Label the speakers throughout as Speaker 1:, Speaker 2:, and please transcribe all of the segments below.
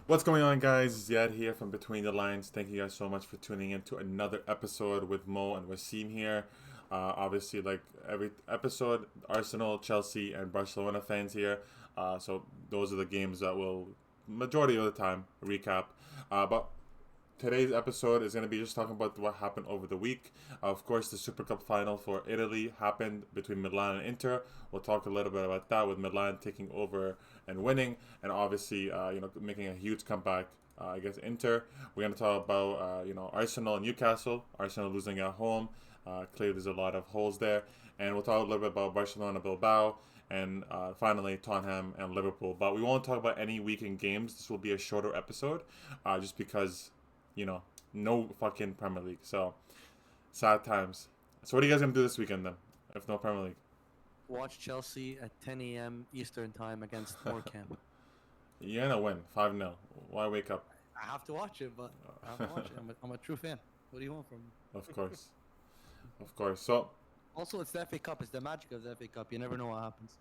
Speaker 1: What's going on, guys? Zeiad here from Between the Lines. Thank you guys so much for tuning in to another episode with Moe and Wassim here. Obviously, like every episode, Arsenal, Chelsea, and Barcelona fans here. So those are the games that will majority of the time recap. But today's episode is going to be just talking about what happened over the week. Of course, the Super Cup final for Italy happened between Milan and Inter. We'll talk a little bit about that with Milan taking over and winning, and obviously, making a huge comeback against Inter. We're going to talk about, Arsenal and Newcastle. Arsenal losing at home. Clearly, there's a lot of holes there. And we'll talk a little bit about Barcelona, Bilbao, and finally Tottenham and Liverpool. But we won't talk about any weekend games. This will be a shorter episode, just because you know, no fucking Premier League. So sad times. So what are you guys gonna do this weekend then, if no Premier League?
Speaker 2: Watch Chelsea at 10 a.m. Eastern time against Morecambe.
Speaker 1: You're gonna win 5-0. Why wake up?
Speaker 2: I have to watch it, but I have to watch it. I'm a true fan. What do you want from me?
Speaker 1: Of course, of course. So
Speaker 2: Also, it's the FA Cup. It's the magic of the FA Cup. You never know what happens.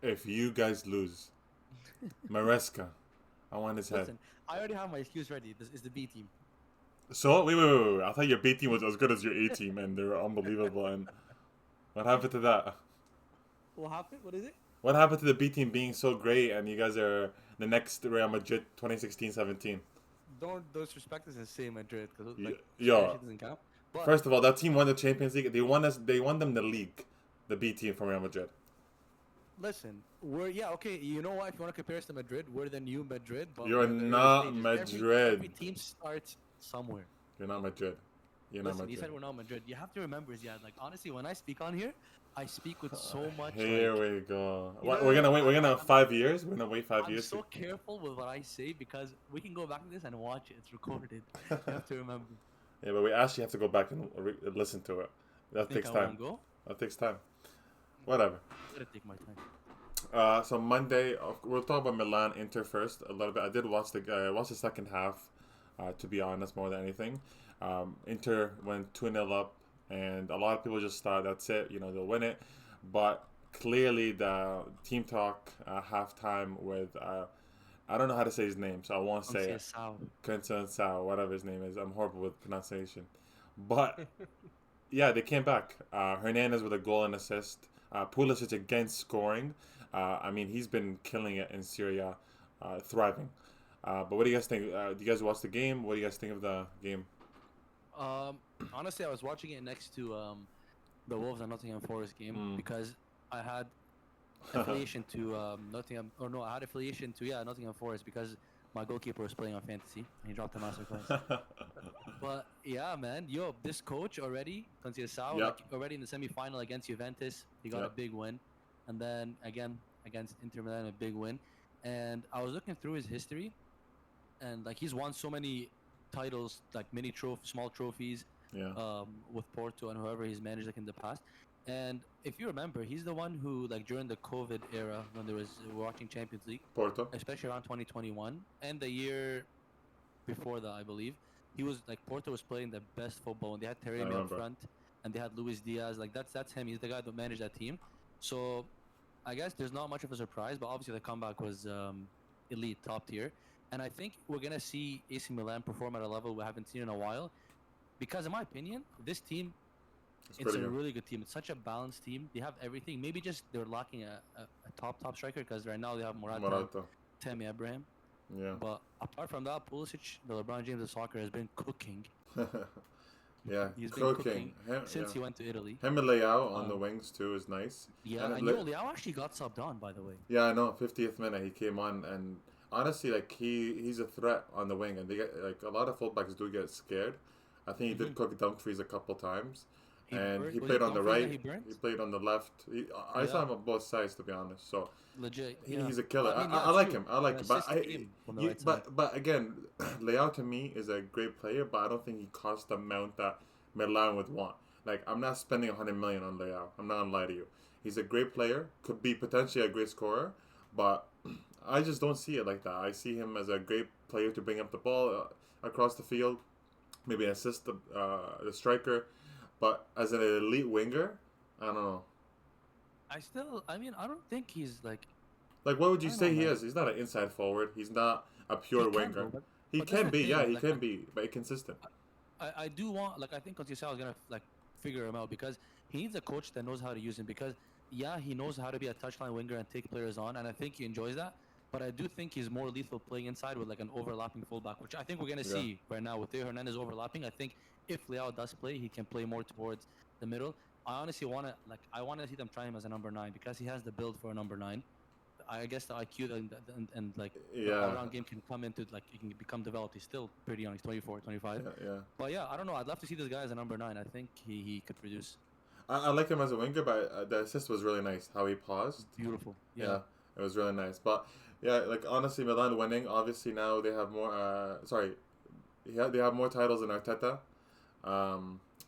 Speaker 1: if you guys lose, Maresca, I want his head.
Speaker 2: Listen, I already have my excuse ready. This is the B team.
Speaker 1: So wait. I thought your B team was as good as your A team, and they're unbelievable. And what happened to that?
Speaker 2: What happened? What is it?
Speaker 1: What happened to the B team being so great, and you guys are the next Real Madrid 2016-17?
Speaker 2: Don't disrespect us and say Madrid because
Speaker 1: Yo,
Speaker 2: doesn't count. But
Speaker 1: first of all, that team won the Champions League. They won us. They won them the league, the B team from Real Madrid.
Speaker 2: listen, okay. You know what? If you want to compare us to Madrid, we're the new Madrid. But
Speaker 1: You're
Speaker 2: we're the early
Speaker 1: not
Speaker 2: stages.
Speaker 1: Madrid.
Speaker 2: Every team starts somewhere.
Speaker 1: You're not Madrid. You're
Speaker 2: Listen,
Speaker 1: not
Speaker 2: you
Speaker 1: Madrid.
Speaker 2: said we're not Madrid. You have to remember, Ziad. Like honestly, when I speak on here, I speak with so much.
Speaker 1: Here
Speaker 2: like,
Speaker 1: we go.
Speaker 2: you
Speaker 1: What,
Speaker 2: know,
Speaker 1: we're gonna wait. We're gonna
Speaker 2: I'm-
Speaker 1: have 5 years. We're gonna wait 5
Speaker 2: I'm
Speaker 1: years.
Speaker 2: so careful with what I say because we can go back to this and watch it. It's recorded. You have to remember.
Speaker 1: Yeah, but we actually have to go back and listen to it. That
Speaker 2: Think
Speaker 1: takes
Speaker 2: I
Speaker 1: time.
Speaker 2: won't go?
Speaker 1: That takes time. Whatever.
Speaker 2: I'm gonna take my time.
Speaker 1: So Monday, we'll talk about Milan Inter first a little bit. I did watch the second half, to be honest, more than anything. Inter went 2-0 up, and a lot of people just thought that's it. They'll win it, but clearly the team talk halftime with I don't know how to say his name, so I won't say it. Quinton Sao, whatever his name is. I'm horrible with pronunciation, but yeah, they came back. Hernandez with a goal and assist. Pulisic again scoring. I mean, he's been killing it in Syria, thriving. But what do you guys think? Do you guys watch the game? What do you guys think of the game?
Speaker 2: Honestly, I was watching it next to the Wolves and Nottingham Forest game because I had affiliation to Nottingham, or no, I had affiliation to Nottingham Forest because my goalkeeper was playing on fantasy and he dropped a master class. But yeah, man, this coach already, Conceição,
Speaker 1: Yep.
Speaker 2: like already in the semi-final against Juventus, he got a
Speaker 1: Yep.
Speaker 2: big win, and then again against Inter Milan, a big win. And I was looking through his history, and like he's won so many titles, like small trophies,
Speaker 1: Yeah.
Speaker 2: with Porto and whoever he's managed like in the past. And if you remember, he's the one who like during the COVID era when we were watching Champions League,
Speaker 1: Porto.
Speaker 2: especially around 2021 and the year before that, I believe, he was like Porto was playing the best football and they had
Speaker 1: I
Speaker 2: Taremi up
Speaker 1: remember.
Speaker 2: front and they had Luis Diaz. Like that's him. He's the guy that managed that team. So I guess there's not much of a surprise, but obviously the comeback was elite, top tier. And I think we're gonna see AC Milan perform at a level we haven't seen in a while. Because in my opinion, this team,
Speaker 1: It's
Speaker 2: it's
Speaker 1: pretty
Speaker 2: a
Speaker 1: good.
Speaker 2: really good team. It's such a balanced team. They have everything. Maybe just they're lacking a top striker because right now they have Morata,
Speaker 1: Morata.
Speaker 2: Tammy Abraham.
Speaker 1: Yeah.
Speaker 2: But apart from that, Pulisic, the LeBron James of soccer, has been cooking.
Speaker 1: Yeah.
Speaker 2: He's been
Speaker 1: Cooking.
Speaker 2: since he went to Italy.
Speaker 1: Him and Leao on the
Speaker 2: Um,
Speaker 1: wings too is nice.
Speaker 2: Yeah,
Speaker 1: And
Speaker 2: and Leao actually got subbed on, by the way.
Speaker 1: Yeah, I know. 50th minute he came on, and honestly, like he's a threat on the wing, and they get like a lot of fullbacks do get scared. I think he did cook Dumfries a couple times, and he
Speaker 2: Was
Speaker 1: played
Speaker 2: it
Speaker 1: on the
Speaker 2: Dumfries that
Speaker 1: right.
Speaker 2: he burnt?
Speaker 1: He played on the left. I saw
Speaker 2: Yeah.
Speaker 1: him on both sides, to be honest. So
Speaker 2: Legit. Yeah.
Speaker 1: he's a killer.
Speaker 2: I mean,
Speaker 1: I
Speaker 2: yeah,
Speaker 1: like
Speaker 2: true.
Speaker 1: him. I like
Speaker 2: An
Speaker 1: him. But
Speaker 2: assist game on the
Speaker 1: you,
Speaker 2: right side.
Speaker 1: but again, Leao to me is a great player, but I don't think he costs the amount that Milan would want. Like I'm not spending 100 million on Leao. I'm not gonna lie to you. He's a great player. Could be potentially a great scorer, but I just don't see it like that. I see him as a great player to bring up the ball across the field, maybe assist the striker, but as an elite winger, I don't know.
Speaker 2: I mean, I don't think he's like
Speaker 1: Like, what would you
Speaker 2: I don't know,
Speaker 1: say he
Speaker 2: man.
Speaker 1: is? He's not an inside forward. He's not a
Speaker 2: He
Speaker 1: pure
Speaker 2: can, bro,
Speaker 1: winger. He
Speaker 2: but that's
Speaker 1: can
Speaker 2: the
Speaker 1: be, yeah,
Speaker 2: thing.
Speaker 1: he
Speaker 2: Like,
Speaker 1: can be, but inconsistent.
Speaker 2: I do want, like, I think Conceição is gonna like figure him out because he needs a coach that knows how to use him. Because yeah, he knows how to be a touchline winger and take players on, and I think he enjoys that. But I do think he's more lethal playing inside with like an overlapping fullback, which I think we're gonna
Speaker 1: Yeah.
Speaker 2: see right now with Theo Hernandez overlapping. I think if Leao does play, he can play more towards the middle. I honestly want to see them try him as a number 9 because he has the build for a number 9. I guess the IQ and like the
Speaker 1: Yeah.
Speaker 2: all-around game can come into like he can become developed. He's still pretty young. He's 24, 25.
Speaker 1: Yeah, yeah.
Speaker 2: But yeah, I don't know. I'd love to see this guy as a number 9. I think he could produce.
Speaker 1: I like him as a winger, but the assist was really nice. How he paused.
Speaker 2: Beautiful.
Speaker 1: Yeah.
Speaker 2: Yeah.
Speaker 1: It was really nice. But yeah, like honestly, Milan winning. Obviously now they have more. They have more titles than Arteta.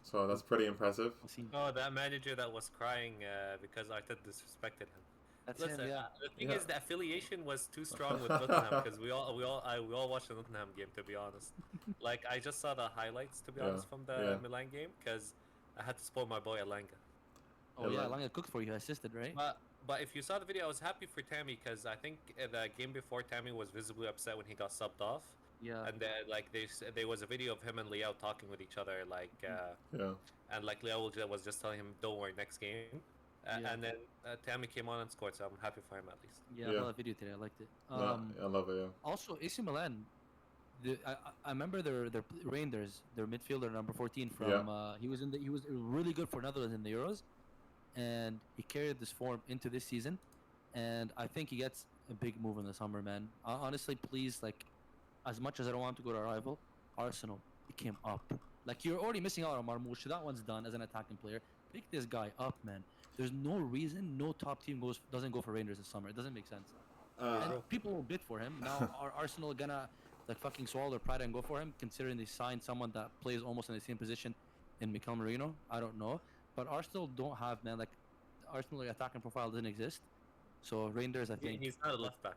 Speaker 1: So that's pretty impressive.
Speaker 3: Oh, that manager that was crying because Arteta disrespected him.
Speaker 2: That's
Speaker 3: Listen,
Speaker 2: him. Yeah.
Speaker 3: the thing
Speaker 1: Yeah.
Speaker 3: is the affiliation was too strong with Tottenham because we all watched the Tottenham game, to be honest. Like I just saw the highlights, to be
Speaker 1: Yeah,
Speaker 3: honest, from the
Speaker 1: yeah.
Speaker 3: Milan game because I had to spoil my boy Alanga.
Speaker 2: Oh
Speaker 1: Yeah,
Speaker 2: yeah,
Speaker 1: like-
Speaker 2: Langa cooked for you. Assisted, right?
Speaker 3: But if you saw the video, I was happy for Tammy because I think the game before Tammy was visibly upset when he got subbed off,
Speaker 2: Yeah.
Speaker 3: and then like there was a video of him and Liao talking with each other, like
Speaker 1: Yeah.
Speaker 3: and like Liao was just telling him, "Don't worry, next game."
Speaker 2: Yeah.
Speaker 3: And then Tammy came on and scored, so I'm happy for him at least.
Speaker 2: Yeah. I
Speaker 1: Yeah.
Speaker 2: saw that video today. I liked it.
Speaker 1: Yeah, I love it. Yeah.
Speaker 2: Also, AC Milan. I remember their Reinders, their midfielder number 14 from he was really good for Netherlands in the Euros, and he carried this form into this season, and I think he gets a big move in the summer, man. Honestly, please, like, as much as I don't want to go to a rival, Arsenal, pick him up. Like you're already missing out on Marmoush. That one's done as an attacking player. Pick this guy up, man. There's no reason no top team doesn't go for Rangers this summer. It doesn't make sense. And people will bid for him. Now are Arsenal gonna like fucking swallow their pride and go for him, considering they signed someone that plays almost in the same position in Mikel Merino? I don't know. But Arsenal don't have, man, like Arsenal attacking profile doesn't exist. So Rangers, I think.
Speaker 3: He's not a left back.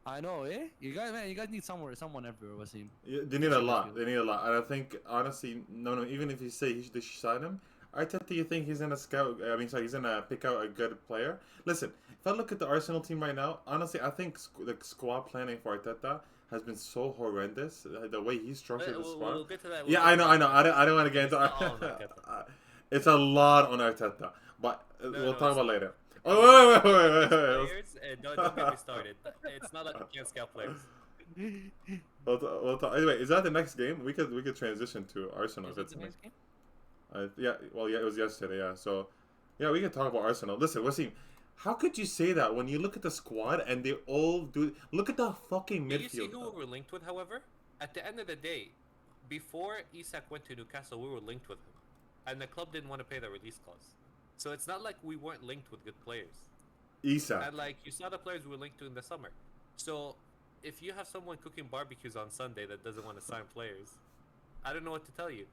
Speaker 2: I know, eh? You guys need someone everywhere, Wassim.
Speaker 1: Yeah, they need a lot. They need a lot. And I think honestly, no. Even if you say they should sign him, Arteta, you think he's gonna he's gonna pick out a good player. Listen, if I look at the Arsenal team right now, honestly, I think the squad planning for Arteta has been so horrendous. The way he structured the squad.
Speaker 3: We'll get to that.
Speaker 1: Yeah, I know. I don't want to get into.
Speaker 3: It's not all on Arteta.
Speaker 1: It's a lot on Arteta, but we'll talk
Speaker 3: it's
Speaker 1: about
Speaker 3: not.
Speaker 1: later. Oh wait.
Speaker 3: Players, don't get me started. It's not like we can't scout players.
Speaker 1: We'll talk. Anyway, is that the next game? We could transition to Arsenal.
Speaker 2: Is
Speaker 1: if
Speaker 2: it
Speaker 1: it's
Speaker 2: the
Speaker 1: next.
Speaker 2: next game?
Speaker 1: Yeah, it was yesterday. Yeah, so yeah, we can talk about Arsenal. Listen, Wasim, how could you say that when you look at the squad and they all do? Look at the fucking
Speaker 3: Do you see
Speaker 1: midfield.
Speaker 3: who we were linked with? However, at the end of the day, before Isak went to Newcastle, we were linked with him, and the club didn't want to pay the release clause. So it's not like we weren't linked with good players.
Speaker 1: Isak.
Speaker 3: And like you saw the players we were linked to in the summer. So if you have someone cooking barbecues on Sunday that doesn't want to sign players, I don't know what to tell you.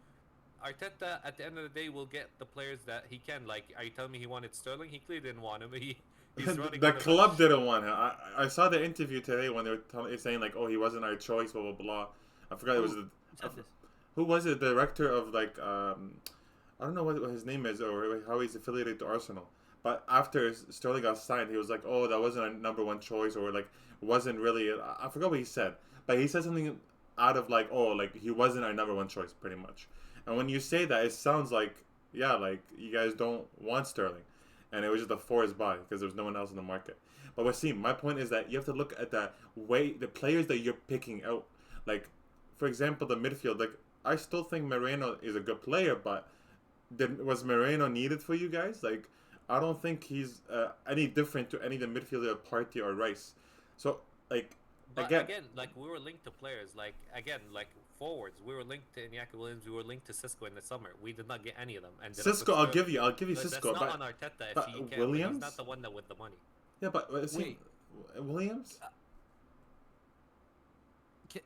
Speaker 3: Arteta, at the end of the day, will get the players that he can. Like, are you telling me he wanted Sterling? He clearly didn't want him. He's running.
Speaker 1: The club didn't want him. I saw the interview today when they were saying like, oh, he wasn't our choice, blah blah blah. I forgot it was who was it? The director of like I don't know what his name is or how he's affiliated to Arsenal. But after Sterling got signed, he was like, oh, that wasn't a number one choice or like wasn't really. I forgot what he said, but he said something out of like, oh, like he wasn't our number one choice, pretty much. And when you say that, it sounds like, yeah, like you guys don't want Sterling. And it was just a forced buy because there's no one else in the market. But Wasim, my point is that you have to look at the players that you're picking out. Like, for example, the midfield. Like, I still think Moreno is a good player, but was Moreno needed for you guys? Like, I don't think he's any different to any of the midfielder, Partey or Rice. So, like,
Speaker 3: But
Speaker 1: again,
Speaker 3: like we were linked to players. Like again, like forwards, we were linked to Iñaki Williams. We were linked to Cisco in the summer. We did not get any of them. And
Speaker 1: Cisco, I'll give you
Speaker 3: But
Speaker 1: Cisco.
Speaker 3: that's not on Arteta. If
Speaker 1: but
Speaker 3: he can,
Speaker 1: Williams?
Speaker 3: he's not the one that with the money.
Speaker 1: Yeah, but Wasim, Williams.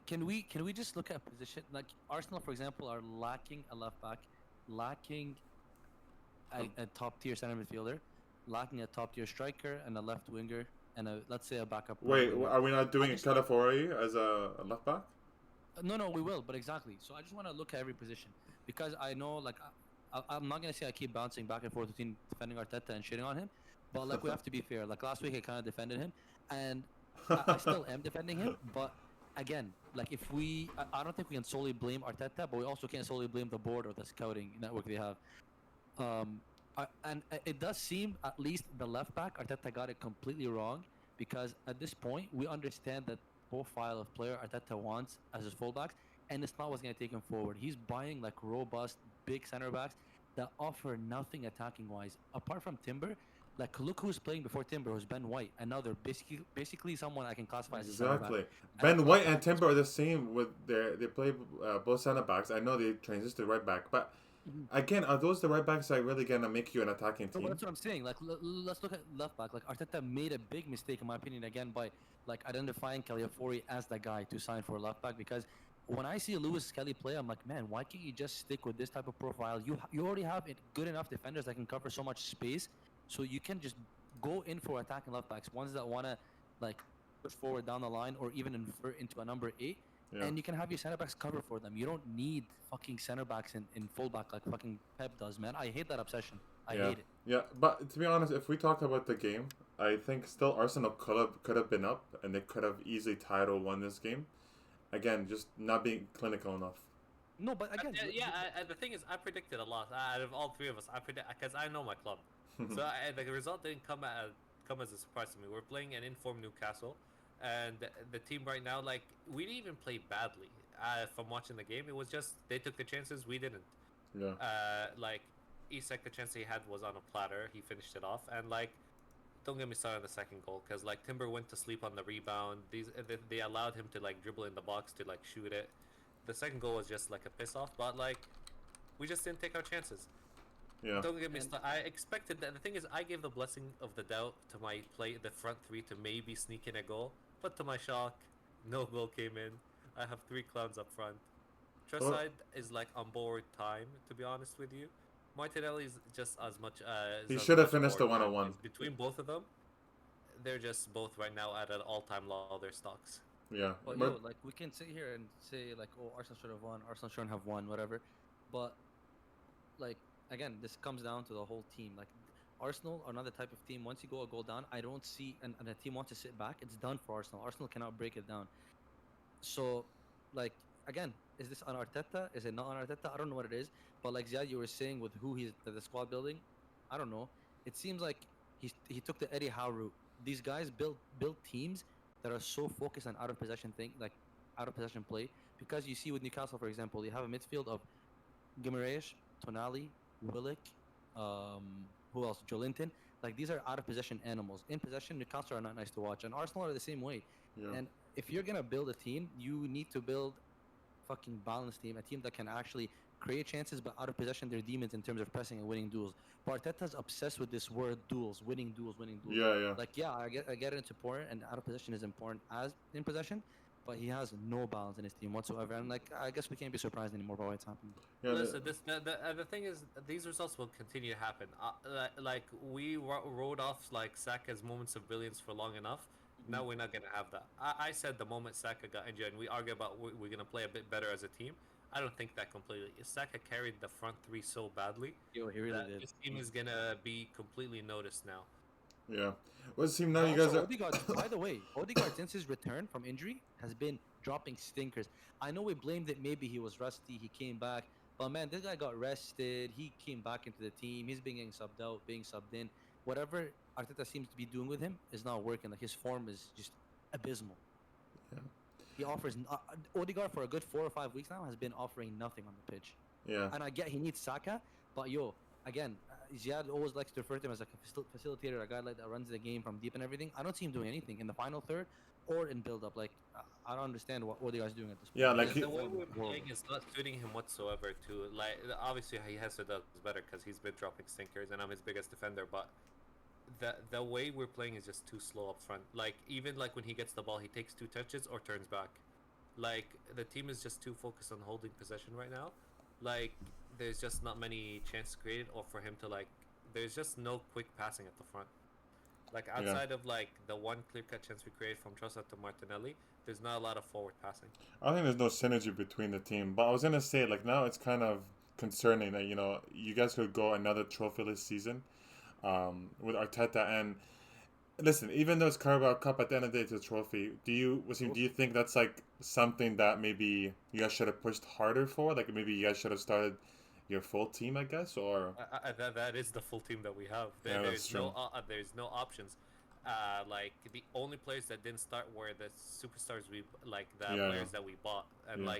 Speaker 2: Can we just look at position like Arsenal, for example, are lacking a left back, lacking a top tier center midfielder, lacking a top tier striker and a left winger and let's say a backup.
Speaker 1: Wait,
Speaker 2: winger.
Speaker 1: are we not doing
Speaker 2: just-
Speaker 1: Cadafori as a left back?
Speaker 2: No, we will, but exactly. So I just want to look at every position because I know, like, I'm not gonna say I keep bouncing back and forth between defending Arteta and shitting on him, but like we have to be fair. Like last week, I kind of defended him, and I still am defending him. But again, like if I don't think we can solely blame Arteta, but we also can't solely blame the board or the scouting network they have. And it does seem, at least the left back, Arteta got it completely wrong, because at this point we understand that profile of player Arteta wants as his fullbacks, and it's not what's going to take him forward. He's buying like robust, big center backs that offer nothing attacking wise apart from Timber. Like look who's playing before Timber was Ben White, and now they're basically someone I can classify as a center back.
Speaker 1: Exactly.
Speaker 2: And
Speaker 1: Ben
Speaker 2: at
Speaker 1: White
Speaker 2: left
Speaker 1: and
Speaker 2: back,
Speaker 1: Timber are the same with they play both center backs. I know they transitioned to right back, but
Speaker 2: Mhm.
Speaker 1: again, are those the right backs that are really gonna make you an attacking
Speaker 2: No, but
Speaker 1: team?
Speaker 2: that's what I'm saying. Like, let's look at left back. Like, Arteta made a big mistake, in my opinion, again by like identifying Caliafori as the guy to sign for left back. Because when I see Lewis Kelly play, I'm like, man, why can't you just stick with this type of profile? You already have good enough defenders that can cover so much space, so you can just go in for attacking left backs, ones that wanna like push forward down the line or even invert into a number 8.
Speaker 1: Yeah.
Speaker 2: And you can have your center backs cover for them. You don't need fucking center backs in fullback like fucking Pep does, man. I hate that obsession. I
Speaker 1: Yeah.
Speaker 2: hate it.
Speaker 1: Yeah, but to be honest, if we talk about the game, I think still Arsenal could have been up and they could have easily tied or won this game. Again, just not being clinical enough.
Speaker 2: No, but again,
Speaker 3: The thing is, I predicted a lot out of all three of us. I predict because I know my club, so the result didn't come as a surprise to me. We're playing an informed Newcastle, and the team right now, like we didn't even play badly. From watching the game, it was just they took the chances, we didn't.
Speaker 1: Yeah.
Speaker 3: Like Isak, the chance he had was on a platter. He finished it off, and like don't get me started on the second goal because like Timber went to sleep on the rebound. They allowed him to like dribble in the box to like shoot it. The second goal was just like a piss off, but like we just didn't take our chances.
Speaker 1: Yeah.
Speaker 3: Don't get me started. I expected that. The thing is, I gave the blessing of the doubt to my the front three to maybe sneak in a goal, but to my shock, no goal came in. I have three clowns up front. Trossard is like on borrowed time, to be honest with you. Martinelli is just as much.
Speaker 1: He
Speaker 3: as
Speaker 1: should have
Speaker 3: much
Speaker 1: finished the
Speaker 3: borrowed time.
Speaker 1: 101.
Speaker 3: Between both of them, they're just both right now at an all-time low of their stocks.
Speaker 1: Yeah.
Speaker 2: but yo, like we can sit here and say like, oh, Arsenal should have won, Arsenal shouldn't have won, whatever. But like again, this comes down to the whole team. Like Arsenal are not the type of team. Once you go a goal down, I don't see, and a team wants to sit back. It's done for Arsenal. Arsenal cannot break it down. So, like again, is this on Arteta? Is it not on Arteta? I don't know what it is. But like Ziad, you were saying with who he's the squad building, I don't know. It seems like he took the Eddie Howe route. These guys build teams that are so focused on out of possession thing, like out of possession play. Because you see with Newcastle, for example, you have a midfield of Guimaraes, Tonali, Willock, who else? Jolinton. Like these are out of possession animals. In possession, Newcastle are not nice to watch, and Arsenal are the same way.
Speaker 1: Yeah.
Speaker 2: And if you're gonna build a team, you need to build fucking balanced team, a team that can actually create chances, but out of possession, they're demons in terms of pressing and winning duels. But Arteta's obsessed with this word duels, winning duels, winning duels.
Speaker 1: Yeah.
Speaker 2: Like, yeah, I get it, it's important, and out of possession is important as in possession, but he has no balance in his team whatsoever. And like, I guess we can't be surprised anymore by what's happening.
Speaker 1: Yeah.
Speaker 3: Listen, the thing is, these results will continue to happen. Like we wrote off like Saka's moments of brilliance for long enough. Now we're not gonna have that. I said the moment Saka got injured, and we argue about we're gonna play a bit better as a team. I don't think that completely. Saka carried the front three so badly
Speaker 2: Yo, he really
Speaker 3: that
Speaker 2: did.
Speaker 3: this team is gonna be completely noticed now.
Speaker 1: Yeah. Well, it seems now
Speaker 2: But
Speaker 1: you guys
Speaker 2: also,
Speaker 1: are.
Speaker 2: Odegaard, by the way, Odegaard since his return from injury has been dropping stinkers. I know we blamed it, maybe he was rusty, he came back, but man, this guy got rested. He came back into the team. He's been getting subbed out, being subbed in. Whatever Arteta seems to be doing with him is not working. Like his form is just abysmal.
Speaker 1: Yeah.
Speaker 2: He offers Odegaard for a good 4 or 5 weeks now has been offering nothing on the pitch.
Speaker 1: Yeah.
Speaker 2: And I get he needs Saka, but yo, again, Ziad always likes to refer to him as like a facilitator, a guy like that runs the game from deep and everything. I don't see him doing anything in the final third or in build up. Like I don't understand what Odegaard's doing at this point.
Speaker 1: Yeah, like
Speaker 3: The way we're playing is not suiting him whatsoever. To like, obviously he has to do better because he's been dropping stinkers, and I'm his biggest defender. But the way we're playing is just too slow up front. Like even like when he gets the ball, he takes 2 touches or turns back. Like the team is just too focused on holding possession right now. Like there's just not many chances created, or for him to like, there's just no quick passing at the front. Like outside of like the one clear-cut chance we created from Trossard to Martinelli, there's not a lot of forward passing.
Speaker 1: I think there's no synergy between the team. But I was gonna say, like now it's kind of concerning that you guys could go another trophyless season, with Arteta, and listen, even though it's Carabao Cup, at the end of the day, it's a trophy. Do you think that's like something that maybe you guys should have pushed harder for? Like maybe you guys should have started your full team, I guess, or
Speaker 3: That is the full team that we have.
Speaker 1: yeah, that's true.
Speaker 3: There's no options. Like the only players that didn't start were the superstars the
Speaker 1: Yeah,
Speaker 3: players that we bought, and
Speaker 1: yeah,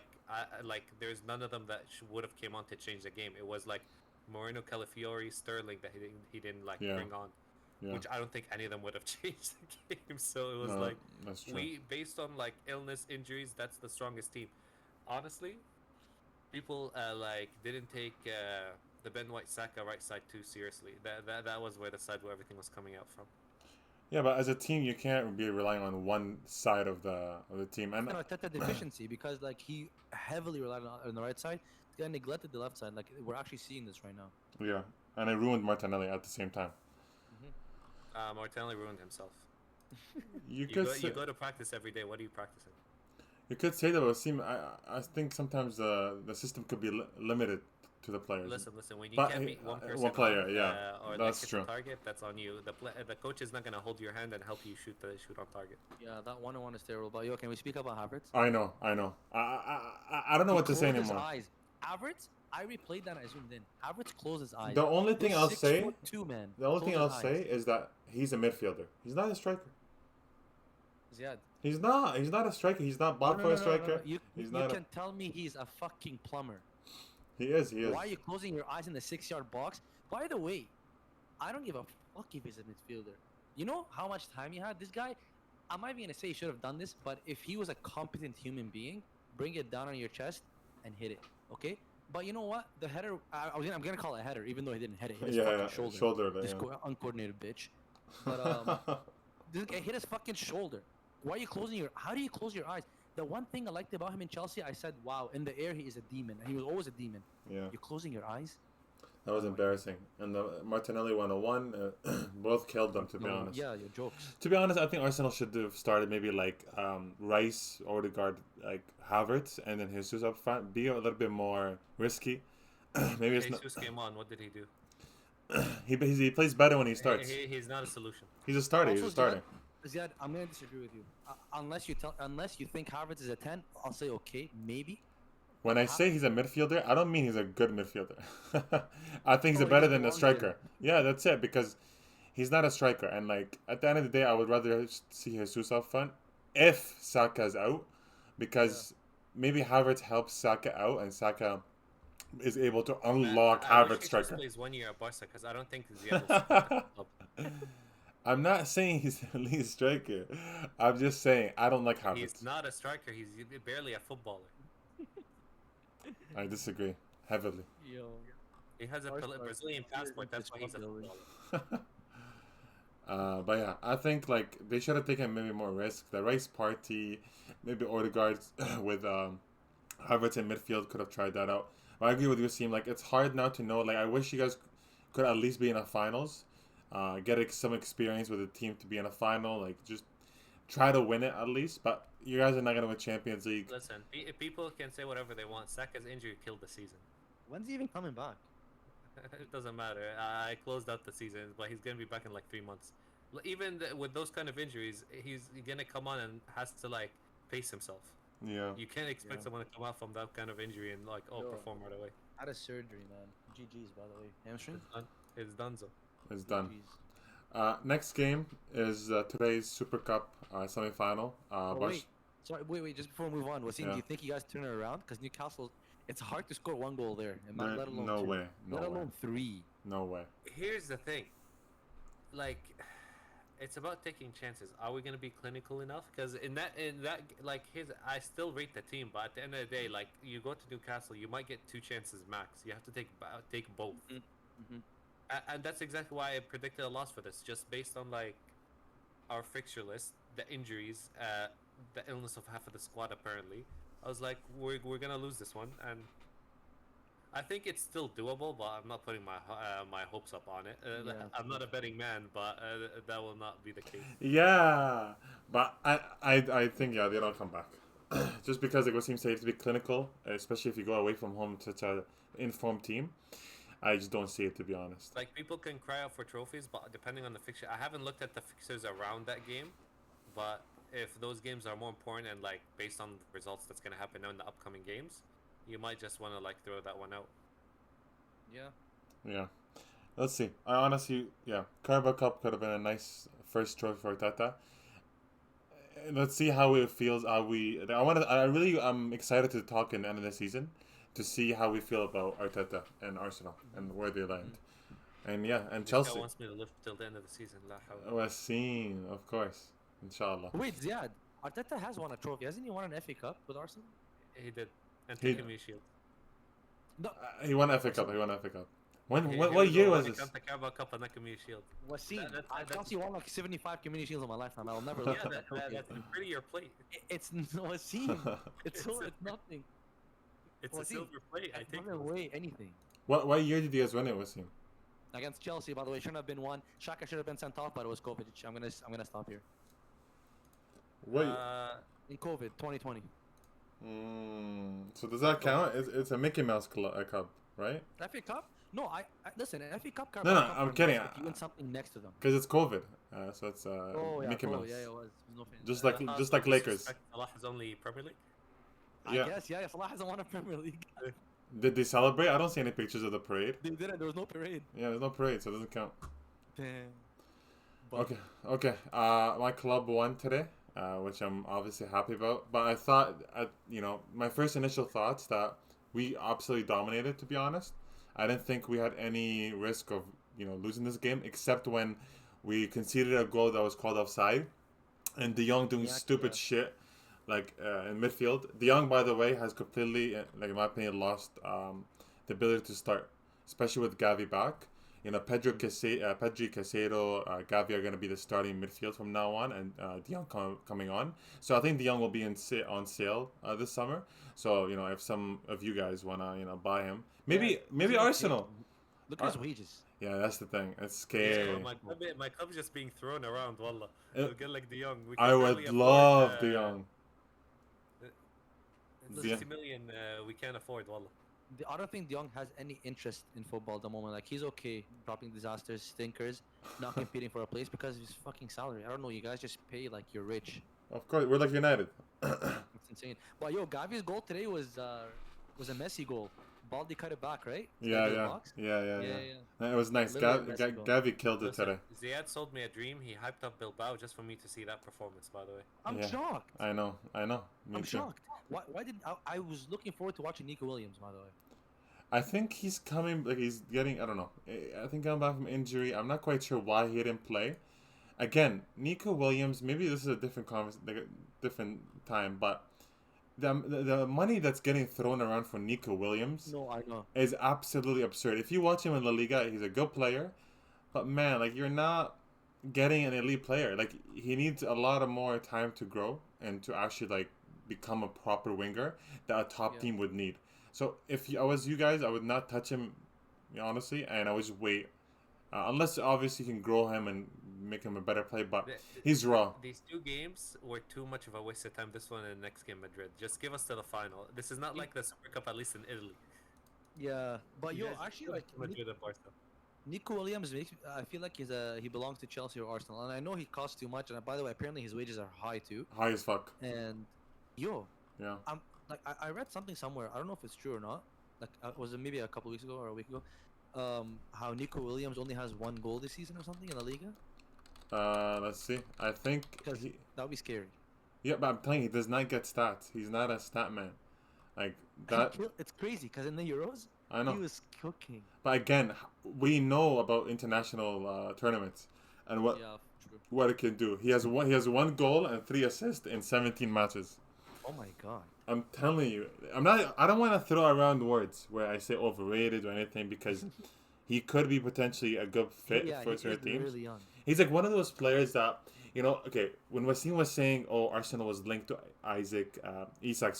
Speaker 3: like there's none of them that would have came on to change the game. It was like Moreno, Calafiori, Sterling that he didn't like
Speaker 1: yeah,
Speaker 3: bring on,
Speaker 1: yeah.
Speaker 3: which I don't think any of them would have changed the game. So it was
Speaker 1: No,
Speaker 3: like
Speaker 1: that's true.
Speaker 3: we based on like illness, injuries, that's the strongest team. Honestly, people didn't take the Ben White Saka right side too seriously. That was where the side where everything was coming out from.
Speaker 1: Yeah, but as a team, you can't be relying on one side of the team. And
Speaker 2: Arteta deficiency because like he heavily relied on the right side. The guy neglected the left side. Like we're actually seeing this right now.
Speaker 1: yeah, and it ruined Martinelli at the same time.
Speaker 3: Martinelli ruined himself.
Speaker 1: You could
Speaker 3: You
Speaker 1: say,
Speaker 3: go to practice every day. What are you practicing?
Speaker 1: you could say that, but I think sometimes the system could be limited to the players.
Speaker 3: Listen. When you
Speaker 1: But
Speaker 3: can't beat one person,
Speaker 1: one player, yeah,
Speaker 3: or
Speaker 1: that's
Speaker 3: hit
Speaker 1: true.
Speaker 3: the target, that's on you. The coach is not gonna hold your hand and help you shoot on target.
Speaker 2: Yeah, that 1-on-1 is terrible. But yo, can we speak about Havertz?
Speaker 1: I know. I don't know
Speaker 2: He
Speaker 1: what to say
Speaker 2: closed his
Speaker 1: anymore.
Speaker 2: eyes. Havertz, I replayed that and I zoomed in. Havertz closed his eyes.
Speaker 1: The only thing
Speaker 2: He's
Speaker 1: I'll say,
Speaker 2: 6'2", man.
Speaker 1: the only thing
Speaker 2: Closed
Speaker 1: I'll
Speaker 2: his
Speaker 1: say
Speaker 2: eyes.
Speaker 1: is that he's a midfielder. He's not a striker.
Speaker 2: Zeiad.
Speaker 1: He's not. He's not a striker. He's not bought for a striker.
Speaker 2: You
Speaker 1: He's not.
Speaker 2: can tell me he's a fucking plumber.
Speaker 1: He is. He is.
Speaker 2: Why are you closing your eyes in the 6-yard box? By the way, I don't give a fuck if he's a midfielder. You know how much time he had? This guy, I'm not even gonna say he should have done this, but if he was a competent human being, bring it down on your chest and hit it, okay? But you know what? The header, I'm gonna call it a header, even though he didn't hit it. Hit his fucking shoulder. This uncoordinated bitch. But this guy hit his fucking shoulder. Why are you closing your? How do you close your eyes? The one thing I liked about him in Chelsea, I said, wow, in the air he is a demon, and he was always a demon.
Speaker 1: Yeah.
Speaker 2: You're closing your eyes.
Speaker 1: That was embarrassing. And the Martinelli 101, both killed them, to be honest.
Speaker 2: Yeah, your jokes.
Speaker 1: To be honest, I think Arsenal should have started maybe like Rice, Odegaard, like Havertz, and then Jesus up front. Be a little bit more risky. Maybe it's
Speaker 3: Jesus came on. What did he do?
Speaker 1: he plays better when he starts.
Speaker 3: He's not a solution.
Speaker 1: He's a starter.
Speaker 2: Also,
Speaker 1: He's a starter.
Speaker 2: Ziad, I'm gonna disagree with you. Unless you think Havertz is a 10, I'll say okay, maybe.
Speaker 1: When I say he's a midfielder, I don't mean he's a good midfielder. I think he's
Speaker 2: Oh,
Speaker 1: a better
Speaker 2: he
Speaker 1: than a
Speaker 2: belongs
Speaker 1: striker. Yeah, that's it. Because he's not a striker, and like at the end of the day, I would rather see Jesus up front if Saka's out, because maybe Havertz helps Saka out, and Saka is able to unlock
Speaker 3: I wish
Speaker 1: Havertz
Speaker 3: Jesus
Speaker 1: striker.
Speaker 3: plays 1 year at Barca because I don't think Zeiad will support the club.
Speaker 1: I'm not saying he's the lead striker. I'm just saying I don't like Havertz.
Speaker 3: He's not a striker. He's barely a footballer.
Speaker 1: I disagree heavily.
Speaker 2: Yo.
Speaker 3: He has a Brazilian passport. That's why he's a footballer.
Speaker 1: But yeah, I think like they should have taken maybe more risk. The Rice party, maybe Odegaard with Havertz in midfield could have tried that out. But I agree with you, Seem. Like it's hard now to know. Like I wish you guys could at least be in a finals, get some experience with a team to be in a final. Like just try to win it at least. But you guys are not gonna win Champions League.
Speaker 3: Listen, people can say whatever they want. Saka's injury killed the season.
Speaker 2: When's he even coming back?
Speaker 3: It doesn't matter. I closed out the season, but he's gonna be back in like 3 months. Even with those kind of injuries, he's gonna come on and has to like pace himself.
Speaker 1: Yeah.
Speaker 3: You can't expect someone to come out from that kind of injury and like perform right away.
Speaker 2: Had a surgery, man. GG's, by the way. Hamstring?
Speaker 3: It's donezo.
Speaker 1: It's done.
Speaker 2: GG's.
Speaker 1: Next game is today's Super Cup semi-final.
Speaker 2: Wait. Sorry, wait. Just before we move on, Wassim,
Speaker 1: Yeah.
Speaker 2: do you think you guys turn it around? Because Newcastle, it's hard to score 1 goal there. Let alone
Speaker 1: No
Speaker 2: 2.
Speaker 1: way. No
Speaker 2: Let
Speaker 1: way.
Speaker 2: alone 3.
Speaker 1: No way.
Speaker 3: Here's the thing, like, it's about taking chances. Are we gonna be clinical enough? Because in that like I still rate the team, but at the end of the day, like you go to Newcastle, you might get 2 chances max. You have to take both.
Speaker 2: Mm-hmm.
Speaker 3: And that's exactly why I predicted a loss for this, just based on like our fixture list, the injuries, the illness of half of the squad. Apparently, I was like, we're gonna lose this one, and I think it's still doable, but I'm not putting my hopes up on it. I'm not a betting man, but that will not be the case.
Speaker 1: Yeah, but I think they don't come back. Just because it seems to be clinical, especially if you go away from home to such an informed team. I just don't see it, to be honest.
Speaker 3: Like, people can cry out for trophies, but depending on the fixture, I haven't looked at the fixtures around that game, but if those games are more important and like based on the results that's gonna happen now in the upcoming games, you might just want to like throw that one out.
Speaker 2: Yeah.
Speaker 1: Yeah. Let's see. I honestly, Carabao Cup could have been a nice first trophy for Arteta. Let's see how it feels. I'm excited to talk in the end of the season to see how we feel about Arteta and Arsenal and where they land. And and
Speaker 3: This
Speaker 1: Chelsea.
Speaker 3: guy wants me to live till the end of the season. La hawla.
Speaker 1: Wassim, of course. Inshallah.
Speaker 2: Wait, Ziad. Arteta has won a trophy. Hasn't he won an FA Cup with Arsenal?
Speaker 3: He did. And
Speaker 1: He-
Speaker 3: taking me shield.
Speaker 2: No.
Speaker 1: He won FA Cup. He won FA Cup. When?
Speaker 3: Here
Speaker 1: What
Speaker 3: we
Speaker 1: year
Speaker 3: go,
Speaker 1: was
Speaker 3: when it
Speaker 1: this?
Speaker 3: comes to Carabao Cup and Nakamiya shield.
Speaker 2: Wassim.
Speaker 3: That's-
Speaker 2: Chelsea won like 75 community shields in my lifetime. I'll never
Speaker 3: Yeah,
Speaker 2: look at that trophy.
Speaker 3: that's pretty your plate.
Speaker 2: It's no Wassim. It's nothing.
Speaker 3: It's
Speaker 2: Well,
Speaker 3: a
Speaker 2: see,
Speaker 3: silver plate. I
Speaker 2: It's
Speaker 3: think.
Speaker 2: not weigh anything.
Speaker 1: What year did you guys win it, Wassim?
Speaker 2: Against Chelsea, by the way, shouldn't have been one. Shaka should have been sent off, but it was COVID. I'm gonna stop here.
Speaker 1: What?
Speaker 2: In COVID, 2020.
Speaker 1: So does that count? It's a Mickey Mouse Cup, right?
Speaker 2: FA Cup? No, I listen. FA Cup.
Speaker 1: No,
Speaker 2: Carabao Cup
Speaker 1: I'm
Speaker 2: are
Speaker 1: kidding.
Speaker 2: nice if you win something next to them.
Speaker 1: Because it's COVID. So it's
Speaker 2: Oh yeah,
Speaker 1: Mickey Mouse.
Speaker 2: Yeah, it was. No fans.
Speaker 1: Just like Lakers.
Speaker 3: Salah is only Premier League.
Speaker 2: I
Speaker 1: Yeah.
Speaker 2: guess, yeah. Salah hasn't won a Premier League.
Speaker 1: Did they celebrate? I don't see any pictures of the parade.
Speaker 2: They didn't. There was no parade.
Speaker 1: Yeah, there's no parade, so it doesn't count.
Speaker 2: Damn. But
Speaker 1: Okay. My club won today, which I'm obviously happy about. But I thought, my first initial thoughts that we absolutely dominated. To be honest, I didn't think we had any risk of losing this game, except when we conceded a goal that was called offside, and De Jong doing stupid shit, like in midfield. De Jong, by the way, has completely, in my opinion, lost the ability to start, especially with Gavi back. Pedri Casado, Gavi are going to be the starting midfield from now on, and De Jong coming on. So I think De Jong will be on sale this summer. So if some of you guys want to buy him, maybe Arsenal.
Speaker 2: Look at his wages.
Speaker 1: Yeah, that's the thing. It's scary.
Speaker 3: My club's just being thrown around. Wallah,
Speaker 1: Uh,
Speaker 3: we'll get like De Jong. We
Speaker 1: I
Speaker 3: can
Speaker 1: would
Speaker 3: barely afford,
Speaker 1: love De Jong.
Speaker 3: 60 million we can't afford. Wallah.
Speaker 2: I don't think De Jong has any interest in football at the moment. Like, he's okay dropping disasters, stinkers, not competing for a place because of his fucking salary. I don't know. You guys just pay like you're rich.
Speaker 1: Of course, we're like United.
Speaker 2: It's insane. But yo, Gavi's goal today was a messy goal. Baldy cut it back, right?
Speaker 1: Yeah. It was nice.
Speaker 2: Literally Messi goal.
Speaker 1: Gavi killed it
Speaker 3: Listen,
Speaker 1: today.
Speaker 3: Ziad sold me a dream. He hyped up Bilbao just for me to see that performance. By the way,
Speaker 2: I'm
Speaker 1: Yeah.
Speaker 2: shocked.
Speaker 1: I know. Me
Speaker 2: I'm
Speaker 1: too.
Speaker 2: shocked. Why did I was looking forward to watching Nico Williams, by the way.
Speaker 1: I think he's coming. Like he's getting. I don't know. I think coming back from injury. I'm not quite sure why he didn't play. Again, Nico Williams. Maybe this is a different different time, but the money that's getting thrown around for Nico Williams.
Speaker 2: No, I know.
Speaker 1: Is absolutely absurd. If you watch him in La Liga, he's a good player, but man, like you're not getting an elite player. Like he needs a lot of more time to grow and to actually like become a proper winger that a top team would need. So if I was you guys, I would not touch him, honestly, and I would just wait. Unless obviously you can grow him and make him a better player, but he's raw.
Speaker 3: These two games were too much of a waste of time. This one and the next game, Madrid. Just give us to the final. This is not like the Super Cup, at least in Italy.
Speaker 2: Yeah, but
Speaker 3: You
Speaker 2: yo,
Speaker 3: guys
Speaker 2: actually,
Speaker 3: give us
Speaker 2: like
Speaker 3: Madrid and Barca.
Speaker 2: Nico Williams I feel like he belongs to Chelsea or Arsenal, and I know he costs too much. And by the way, apparently his wages are high too.
Speaker 1: High as fuck.
Speaker 2: And yo,
Speaker 1: Yeah.
Speaker 2: I read something somewhere. I don't know if it's true or not. Like, was it maybe a couple weeks ago or a week ago? How Nico Williams only has one goal this season or something in La Liga.
Speaker 1: Let's see. I think
Speaker 2: Because that would be scary.
Speaker 1: Yeah, but I'm telling you, he does not get stats. He's not a stat man. Like that.
Speaker 2: It's crazy because in the Euros,
Speaker 1: I know.
Speaker 2: he was cooking.
Speaker 1: But again, we know about international tournaments and what
Speaker 2: Yeah, true.
Speaker 1: what it can do. He has one goal and 3 assists in 17 matches.
Speaker 2: Oh my god.
Speaker 1: I'm telling you, I don't want to throw around words where I say overrated or anything because he could be potentially a good fit for certain teams.
Speaker 2: Really young.
Speaker 1: He's like one of those players that, okay, when Wassim was saying, Arsenal was linked to Isak,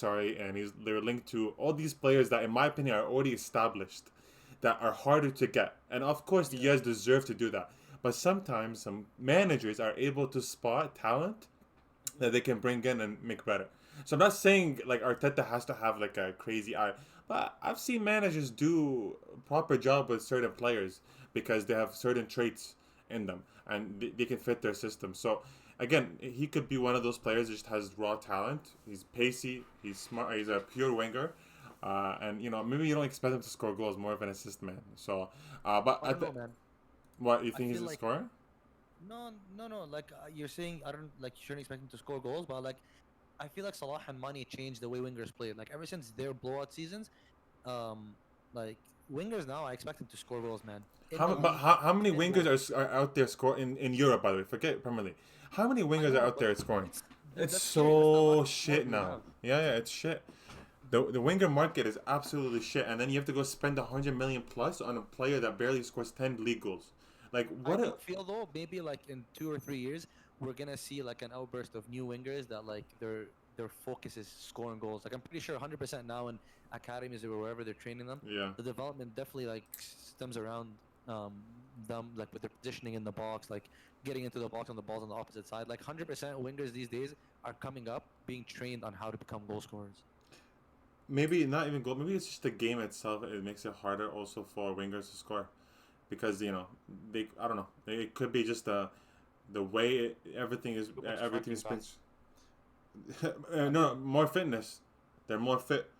Speaker 1: and they were linked to all these players that, in my opinion, are already established, that are harder to get. And of course, you guys deserve to do that. But sometimes some managers are able to spot talent that they can bring in and make better. So I'm not saying like Arteta has to have like a crazy eye, But I've seen managers do a proper job with certain players because they have certain traits in them and they can fit their system. So again, he could be one of those players that just has raw talent. He's pacey. He's smart. He's a pure winger. And maybe you don't expect him to score goals, more of an assist man. So, but
Speaker 2: I don't know, man.
Speaker 1: what you
Speaker 2: I
Speaker 1: think he's
Speaker 2: feel
Speaker 1: a
Speaker 2: like
Speaker 1: scorer?
Speaker 2: no, no, no. Like you're saying, I don't like you shouldn't expect him to score goals, but like I feel like Salah and Mane changed the way wingers play. Like ever since their blowout seasons, um, like wingers now, I expect them to score goals, man. In the league,
Speaker 1: How many
Speaker 2: and
Speaker 1: wingers
Speaker 2: goals.
Speaker 1: are out there scoring in Europe? By the way, forget Premier League. How many
Speaker 2: I
Speaker 1: wingers are
Speaker 2: know,
Speaker 1: out
Speaker 2: but
Speaker 1: there scoring?
Speaker 2: it's
Speaker 1: It's
Speaker 2: that's scary. That's the lack
Speaker 1: so
Speaker 2: of
Speaker 1: shit
Speaker 2: quality we
Speaker 1: now.
Speaker 2: have.
Speaker 1: Yeah, it's shit. The winger market is absolutely shit, and then you have to go spend 100 million plus on a player that barely scores 10 league goals. Like
Speaker 2: I
Speaker 1: what
Speaker 2: do
Speaker 1: a
Speaker 2: feel though, maybe like in 2 or 3 years, we're gonna see like an outburst of new wingers that like their focus is scoring goals. Like I'm pretty sure 100% now in academies or wherever they're training them,
Speaker 1: yeah.
Speaker 2: the development definitely like stems around um them like with their positioning in the box, like getting into the box on the balls on the opposite side. Like 100% wingers these days are coming up being trained on how to become goal scorers.
Speaker 1: Maybe not even goal. Maybe it's just the game itself. It makes it harder also for wingers to score because they I don't know. It could be just the way
Speaker 3: Too much
Speaker 1: everything
Speaker 3: fucking
Speaker 1: is been.
Speaker 3: pass.
Speaker 2: I
Speaker 1: No,
Speaker 2: mean,
Speaker 1: more fitness. They're more fit.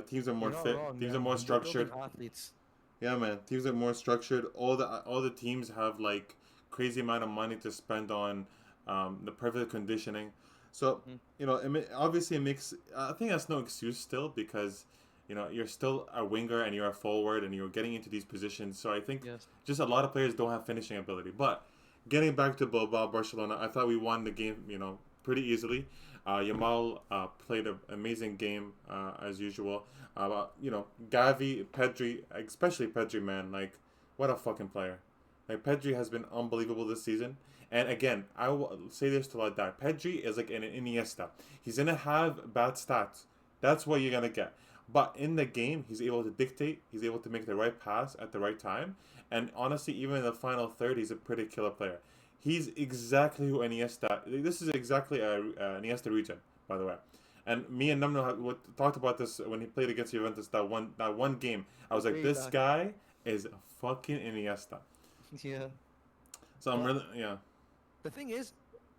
Speaker 1: Teams are
Speaker 2: you're
Speaker 1: more
Speaker 2: not
Speaker 1: fit.
Speaker 2: wrong,
Speaker 1: Teams are
Speaker 2: man.
Speaker 1: more
Speaker 2: They're building
Speaker 1: structured.
Speaker 2: athletes.
Speaker 1: Yeah, man. Teams are more structured. All the teams have like crazy amount of money to spend on the perfect conditioning. So
Speaker 2: Mhm.
Speaker 1: obviously it makes. I think that's no excuse still because you're still a winger and you're a forward and you're getting into these positions. So I think
Speaker 2: Yes.
Speaker 1: just a lot of players don't have finishing ability. But getting back to Bilbao, Barcelona, I thought we won the game. Pretty easily. Yamal played an amazing game as usual. Gavi, Pedri, especially Pedri, man, like, what a fucking player. Like, Pedri has been unbelievable this season. And again, I will say this till I die. Pedri is like an Iniesta. He's gonna have bad stats. That's what you're gonna get. But in the game, he's able to dictate. He's able to make the right pass at the right time. And honestly, even in the final third, he's a pretty killer player. He's exactly who Iniesta. This is exactly a Iniesta region, by the way. And me and Namno talked about this when he played against Juventus that one game. I was like,
Speaker 2: Way
Speaker 1: this
Speaker 2: back.
Speaker 1: guy is fucking Iniesta.
Speaker 2: Yeah.
Speaker 1: So I'm
Speaker 2: But
Speaker 1: really
Speaker 2: the thing is,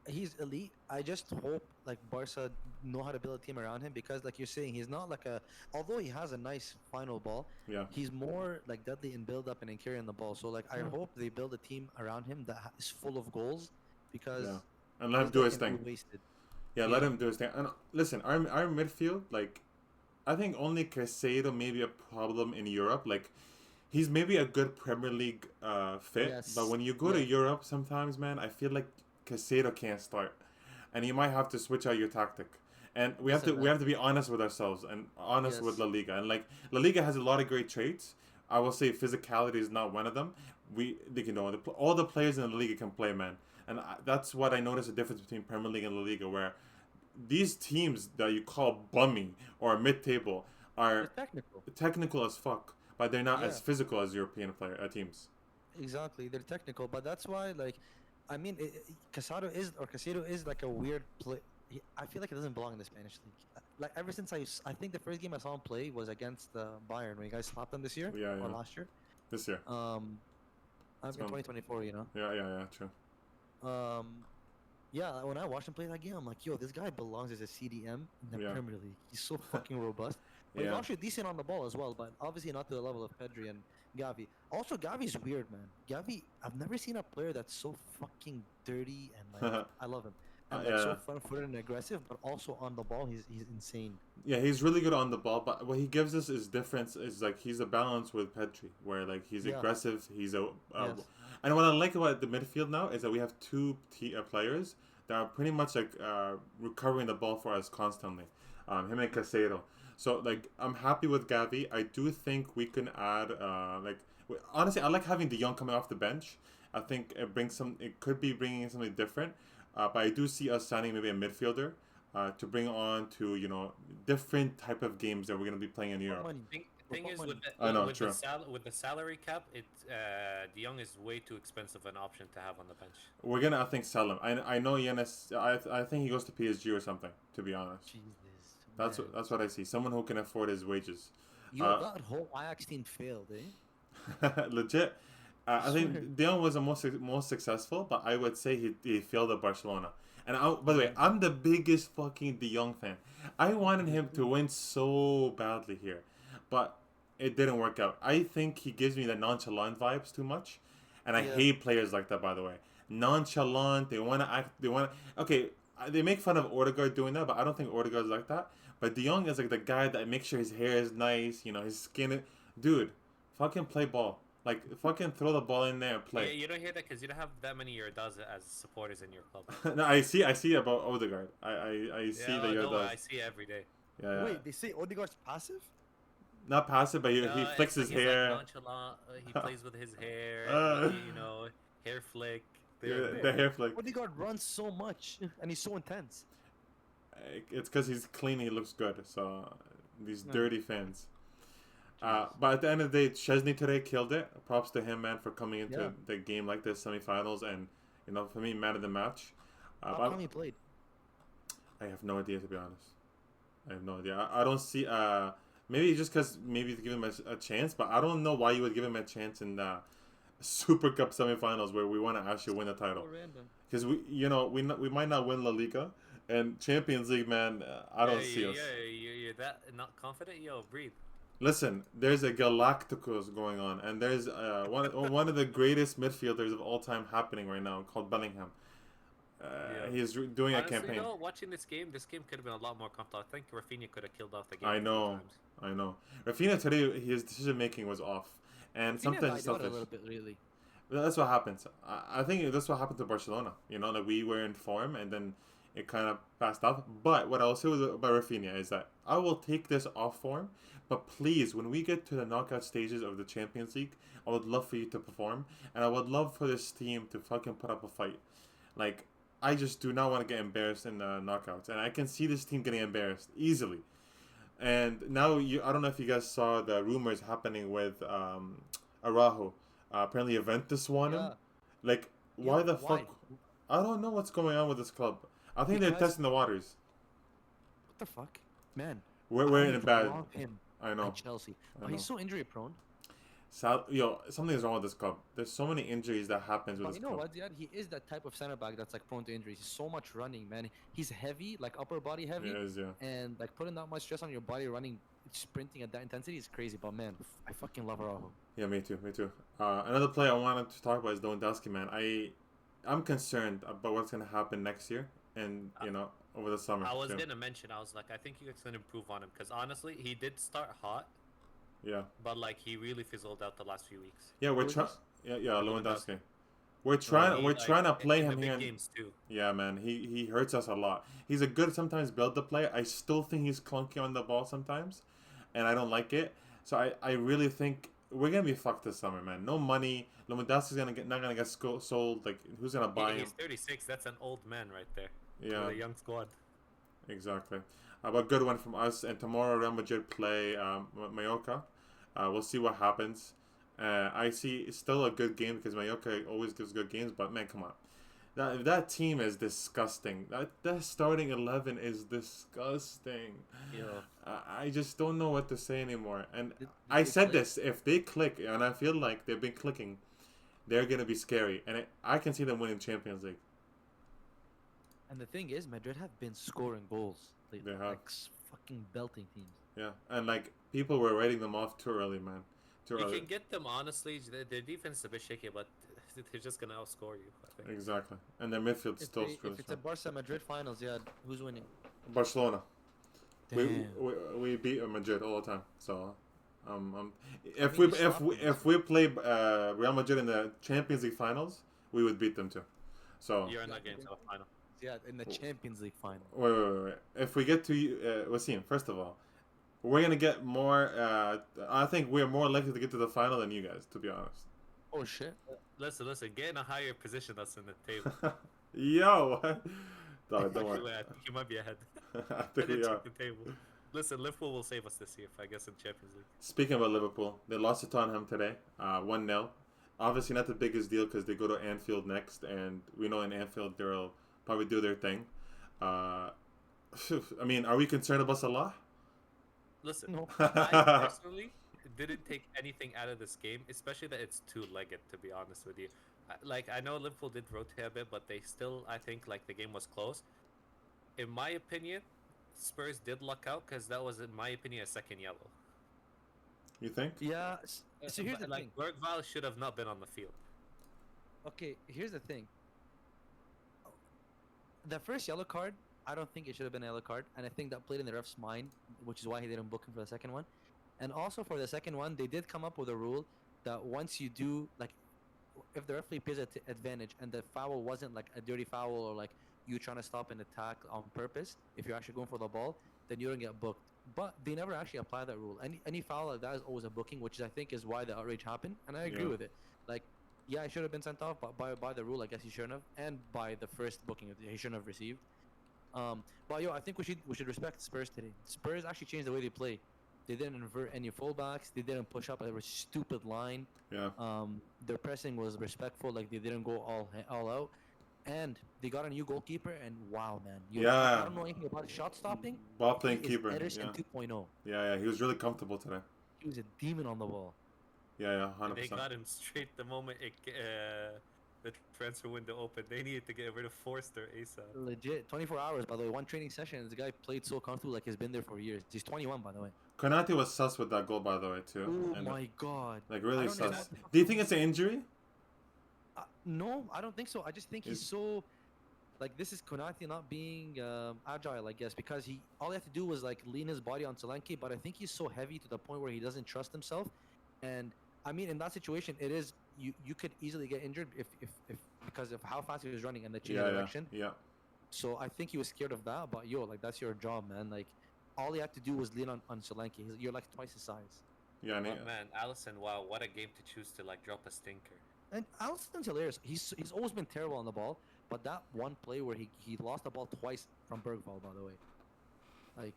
Speaker 2: he's elite. I just hope like Barca know how to build a team around him because, like you're saying, he's not like a. Although he has a nice final ball,
Speaker 1: yeah.
Speaker 2: he's more like deadly in build up and in carrying the ball. So like I hope they build a team around him that is full of goals
Speaker 1: Yeah.
Speaker 2: because
Speaker 1: And let him
Speaker 2: this
Speaker 1: do
Speaker 2: guy
Speaker 1: his
Speaker 2: can be
Speaker 1: thing.
Speaker 2: wasted.
Speaker 1: Yeah, let
Speaker 2: Yeah.
Speaker 1: him do his thing. And listen, our midfield, like, I think only Casado may be a problem in Europe. Like, he's maybe a good Premier League fit, but
Speaker 2: Yes.
Speaker 1: when you go to
Speaker 2: Yeah.
Speaker 1: Europe, sometimes, man, I feel like Casado can't start, and you might have to switch out your tactic. And we have to
Speaker 2: Listen,
Speaker 1: we
Speaker 2: man.
Speaker 1: have to be honest with ourselves and honest with
Speaker 2: Yes.
Speaker 1: La Liga. And like La Liga has a lot of great traits. I will say physicality is not one of them. All the players in the Liga can play, man, and that's what I noticed the difference between Premier League and La Liga, where these teams that you call bummy or mid-table
Speaker 2: They're
Speaker 1: are
Speaker 2: technical.
Speaker 1: technical as fuck, but they're not as
Speaker 2: Yeah.
Speaker 1: physical as European player teams.
Speaker 2: Exactly. They're technical, but that's why like, I mean, Casado is like a weird play. I feel like he doesn't belong in the Spanish league. Like ever since I think the first game I saw him play was against Bayern when you guys slapped them this year
Speaker 1: Yeah,
Speaker 2: or
Speaker 1: yeah.
Speaker 2: last year.
Speaker 1: This year,
Speaker 2: I'm
Speaker 1: it's
Speaker 2: in
Speaker 1: been,
Speaker 2: 2024,
Speaker 1: yeah, yeah, yeah, true.
Speaker 2: Um, yeah, when I watched him play that game, I'm like, yo, this guy belongs as a CDM in the
Speaker 1: Yeah,
Speaker 2: Premier League. He's so fucking robust. But he's
Speaker 1: yeah.
Speaker 2: actually decent on the ball as well, but obviously not to the level of Pedri and Gavi. Also, Gavi's weird, man. Gavi, I've never seen a player that's so fucking dirty and like I love him. And like so
Speaker 1: Yeah,
Speaker 2: front-footed and aggressive, but also on the ball, he's insane.
Speaker 1: yeah. He's really good on the ball, but what he gives us is difference. Is like he's a balance with Petri, where like he's
Speaker 2: Yeah.
Speaker 1: aggressive.
Speaker 2: Yes.
Speaker 1: And what I like about the midfield now is that we have two players that are pretty much like recovering the ball for us constantly. Him and Casero. So like I'm happy with Gavi. I do think we can add honestly I like having De Jong coming off the bench. I think it brings some. It could be bringing something different. But I do see us signing maybe a midfielder to bring on to different type of games that we're gonna be playing in
Speaker 2: What
Speaker 1: Europe.
Speaker 2: money?
Speaker 3: Thing
Speaker 2: What
Speaker 3: is
Speaker 2: money?
Speaker 1: I know,
Speaker 3: with
Speaker 1: true.
Speaker 3: with the salary cap, De Jong is way too expensive an option to have on the bench.
Speaker 1: We're gonna I think sell him. I know Yanis. I think he goes to PSG or something. To be honest,
Speaker 2: Jesus,
Speaker 1: that's
Speaker 2: man.
Speaker 1: that's what I see. Someone who can afford his wages.
Speaker 2: Yo, that whole Ajax team failed,
Speaker 1: Legit. I
Speaker 2: swear.
Speaker 1: think De Jong was the most successful, but I would say he failed at Barcelona. And by the way,
Speaker 2: Yeah.
Speaker 1: I'm the biggest fucking De Jong fan. I wanted him to win so badly here, but it didn't work out. I think he gives me the nonchalant vibes too much, and I
Speaker 2: Yeah.
Speaker 1: hate players like that. By the way, nonchalant. They want to act. They want to. Okay, they make fun of Odegaard doing that, but I don't think Odegaard is like that. But De Jong is like the guy that makes sure his hair is nice. His skin. Dude, fucking play ball. Like, fucking throw the ball in there and
Speaker 3: Yeah,
Speaker 1: play.
Speaker 3: you don't hear that because you don't have that many Yordas as supporters in your club.
Speaker 1: No, I see about Odegaard. I see
Speaker 3: Yeah,
Speaker 1: that you're
Speaker 3: no,
Speaker 1: the
Speaker 3: I see it every day.
Speaker 1: yeah.
Speaker 4: Wait, they say Odegaard's passive?
Speaker 1: Not passive, but he
Speaker 3: It's
Speaker 1: flicks his
Speaker 3: he's
Speaker 1: hair.
Speaker 3: like nonchalant. He plays with his hair. Hair flick.
Speaker 1: The hair flick.
Speaker 4: Odegaard runs so much, and he's so intense.
Speaker 1: It's because he's clean. He looks good. So these
Speaker 4: Yeah.
Speaker 1: dirty fans. But at the end of the day, Chesney today killed it. Props to him, man, for coming into
Speaker 4: Yeah.
Speaker 1: the game like this, semifinals, and for me, man of the match.
Speaker 4: How
Speaker 1: But
Speaker 4: come he played?
Speaker 1: I have no idea, to be honest. I have no idea. I don't see. Maybe just because maybe to give him a chance, but I don't know why you would give him a chance in the Super Cup semifinals where we want to actually win the title.
Speaker 4: Random.
Speaker 1: Because we might not win La Liga, and Champions League, man, I don't see us.
Speaker 3: You're that not confident? Yo, breathe.
Speaker 1: Listen, there's a Galacticos going on, and there's one of the greatest midfielders of all time happening right now called Bellingham. He's doing
Speaker 3: Honestly,
Speaker 1: a campaign.
Speaker 3: watching this game could have been a lot more comfortable. I think Rafinha could have killed off the game.
Speaker 1: I
Speaker 3: a few
Speaker 1: know,
Speaker 3: times.
Speaker 1: I know. Rafinha today, his decision making was off, and sometimes
Speaker 2: Sometimes
Speaker 1: selfish.
Speaker 2: a little bit, really.
Speaker 1: That's what happens. I think that's what happened to Barcelona. Like we were in form, and then it kind of passed off. But what I'll say about Rafinha is that I will take this off form, but please, when we get to the knockout stages of the Champions League, I would love for you to perform, and I would love for this team to fucking put up a fight. Like, I just do not want to get embarrassed in the knockouts, and I can see this team getting embarrassed easily. And now I don't know if you guys saw the rumors happening with Araujo. Apparently, Juventus want him.
Speaker 2: Yeah.
Speaker 1: Like, why
Speaker 2: Yeah,
Speaker 1: the
Speaker 2: why?
Speaker 1: fuck? I don't know what's going on with this club. I think they're
Speaker 2: Because-
Speaker 1: testing the waters.
Speaker 4: What the fuck?
Speaker 2: Man,
Speaker 1: We're
Speaker 2: I
Speaker 1: in a
Speaker 2: would
Speaker 1: bad.
Speaker 2: love him
Speaker 1: I know.
Speaker 2: at Chelsea.
Speaker 1: I
Speaker 2: But he's
Speaker 1: know.
Speaker 2: so injury prone.
Speaker 1: Something is wrong with this club. There's so many injuries that happens with
Speaker 2: But
Speaker 1: this
Speaker 2: you know
Speaker 1: club.
Speaker 2: what, Ziad? He is that type of center back that's like prone to injuries. He's so much running, man. He's heavy, like upper body heavy,
Speaker 1: It is, yeah.
Speaker 2: and like putting that much stress on your body, running, sprinting at that intensity is crazy. But man, I fucking love Araujo.
Speaker 1: Yeah, me too. Another player I wanted to talk about is Lewandowski, man. I'm concerned about what's gonna happen next year, and over the summer.
Speaker 3: I was
Speaker 1: too.
Speaker 3: gonna mention. I was like, I think you guys can improve on him because honestly, he did start hot,
Speaker 1: Yeah.
Speaker 3: but like he really fizzled out the last few weeks.
Speaker 1: Yeah, we're
Speaker 2: Who is
Speaker 1: trying.
Speaker 2: this?
Speaker 1: Yeah, Lewandowski.
Speaker 3: Lewandowski.
Speaker 1: We're trying.
Speaker 3: He,
Speaker 1: We're
Speaker 3: like,
Speaker 1: trying to
Speaker 3: in
Speaker 1: play
Speaker 3: the
Speaker 1: him
Speaker 3: big
Speaker 1: here.
Speaker 3: games too.
Speaker 1: Yeah, man, he hurts us a lot. He's a good sometimes build the play. I still think he's clunky on the ball sometimes, and I don't like it. So I really think we're gonna be fucked this summer, man. No money. Lewandowski's not gonna get sold. Like, who's gonna buy him?
Speaker 3: He's 36. That's an old man right there.
Speaker 1: Yeah,
Speaker 3: With a young squad.
Speaker 1: exactly. But good one from us. And tomorrow Real Madrid play Mallorca. We'll see what happens. I see it's still a good game because Mallorca always gives good games. But man, come on. That team is disgusting. That starting 11 is disgusting.
Speaker 2: Yeah.
Speaker 1: I just don't know what to say anymore. And
Speaker 2: Did
Speaker 1: I
Speaker 2: they
Speaker 1: said
Speaker 2: click?
Speaker 1: this: if they click, and I feel like they've been clicking, they're gonna be scary. And I can see them winning Champions League.
Speaker 2: And the thing is, Madrid have been scoring goals.
Speaker 1: They have.
Speaker 2: Like fucking belting teams.
Speaker 1: Yeah, and like people were writing them off too early, man. Too
Speaker 3: You
Speaker 1: early.
Speaker 3: can get them honestly. Their defense is a bit shaky, but they're just gonna outscore you. I think.
Speaker 1: Exactly, and their midfield still
Speaker 2: If
Speaker 1: screws.
Speaker 2: it's a Barca Madrid finals, yeah, who's winning?
Speaker 1: Barcelona.
Speaker 2: Damn.
Speaker 1: We beat Madrid all the time. So, if
Speaker 2: Maybe
Speaker 1: we
Speaker 2: stop them.
Speaker 1: if we play Real Madrid in the Champions League finals, we would beat them too. So
Speaker 3: You're in that game to the final.
Speaker 2: Yeah, in the Champions League final.
Speaker 1: wait. If we get to Wassim, first of all, we're gonna get more. I think we're more likely to get to the final than you guys, to be honest.
Speaker 2: Oh shit.
Speaker 3: Listen. Get in a higher position that's in the table.
Speaker 1: Yo, no, don't worry.
Speaker 3: I think you might be ahead.
Speaker 1: I think we are.
Speaker 3: Check the table. Listen, Liverpool will save us this year, I guess, in Champions League.
Speaker 1: Speaking about Liverpool, they lost to Tottenham today, 1-0. Obviously not the biggest deal because they go to Anfield next, and we know in Anfield they'll probably do their thing. I mean, are we concerned about Salah?
Speaker 3: Listen,
Speaker 4: No.
Speaker 3: I personally didn't take anything out of this game, especially that it's two-legged. To be honest with you, like I know Liverpool did rotate a bit, but they still, I think, like the game was close. In my opinion, Spurs did luck out because that was, in my opinion, a second yellow.
Speaker 1: You think?
Speaker 4: Yeah. So here's the
Speaker 3: But like
Speaker 4: thing.
Speaker 3: Bergvall should have not been on the field.
Speaker 4: Okay, here's the thing. The first yellow card, I don't think it should have been a yellow card, and I think that played in the ref's mind, which is why he didn't book him for the second one. And also for the second one, they did come up with a rule that once you do like, if the referee plays at advantage and the foul wasn't like a dirty foul or like you trying to stop an attack on purpose, if you're actually going for the ball, then you don't get booked. But they never actually apply that rule. Any foul like that is always a booking, which I think is why the outrage happened, and I agree
Speaker 1: Yeah.
Speaker 4: with it. Like, yeah, I should have been sent off, but by the rule, I guess he shouldn't have, and by the first booking he shouldn't have received. But yo, I think we should respect Spurs today. Spurs actually changed the way they play. They didn't invert any fullbacks. They didn't push up a stupid line.
Speaker 1: Yeah.
Speaker 4: Their pressing was respectful. Like they didn't go all out. And they got a new goalkeeper. And wow, man,
Speaker 1: Yeah.
Speaker 4: I don't know anything about shot stopping.
Speaker 1: Ball playing
Speaker 4: He is
Speaker 1: keeper.
Speaker 4: Ederson
Speaker 1: Yeah.
Speaker 4: 2.0.
Speaker 1: Yeah. He was really comfortable today.
Speaker 4: He was a demon on the ball.
Speaker 1: Yeah.
Speaker 3: They
Speaker 1: 100%.
Speaker 3: got him straight the moment the transfer window opened. They needed to get rid of Forster ASAP.
Speaker 4: Legit, 24 hours. By the way, one training session. And the guy played so comfortable, like he's been there for years. He's 21, by the way.
Speaker 1: Konate was sus with that goal, by the way, too.
Speaker 4: Oh
Speaker 1: And,
Speaker 4: my god.
Speaker 1: like really
Speaker 4: I don't know
Speaker 1: sus.
Speaker 4: what-
Speaker 1: Do you think it's an injury?
Speaker 4: No, I don't think so. I just think he's
Speaker 1: Is-
Speaker 4: so like this is Konate not being agile, I guess, because all he had to do was like lean his body on Solanke, but I think he's so heavy to the point where he doesn't trust himself. And I mean, in that situation, it is you could easily get injured if because of how fast he was running and the change of direction.
Speaker 1: Yeah.
Speaker 4: So I think he was scared of that. But yo, like that's your job, man. Like all he had to do was lean on Solanke. You're like twice his size.
Speaker 1: Yeah. And
Speaker 3: But man, Allison, wow, what a game to choose to like drop a stinker.
Speaker 4: And Alston's hilarious. He's always been terrible on the ball, but that one play where he lost the ball twice from Bergvall, by the way. Like,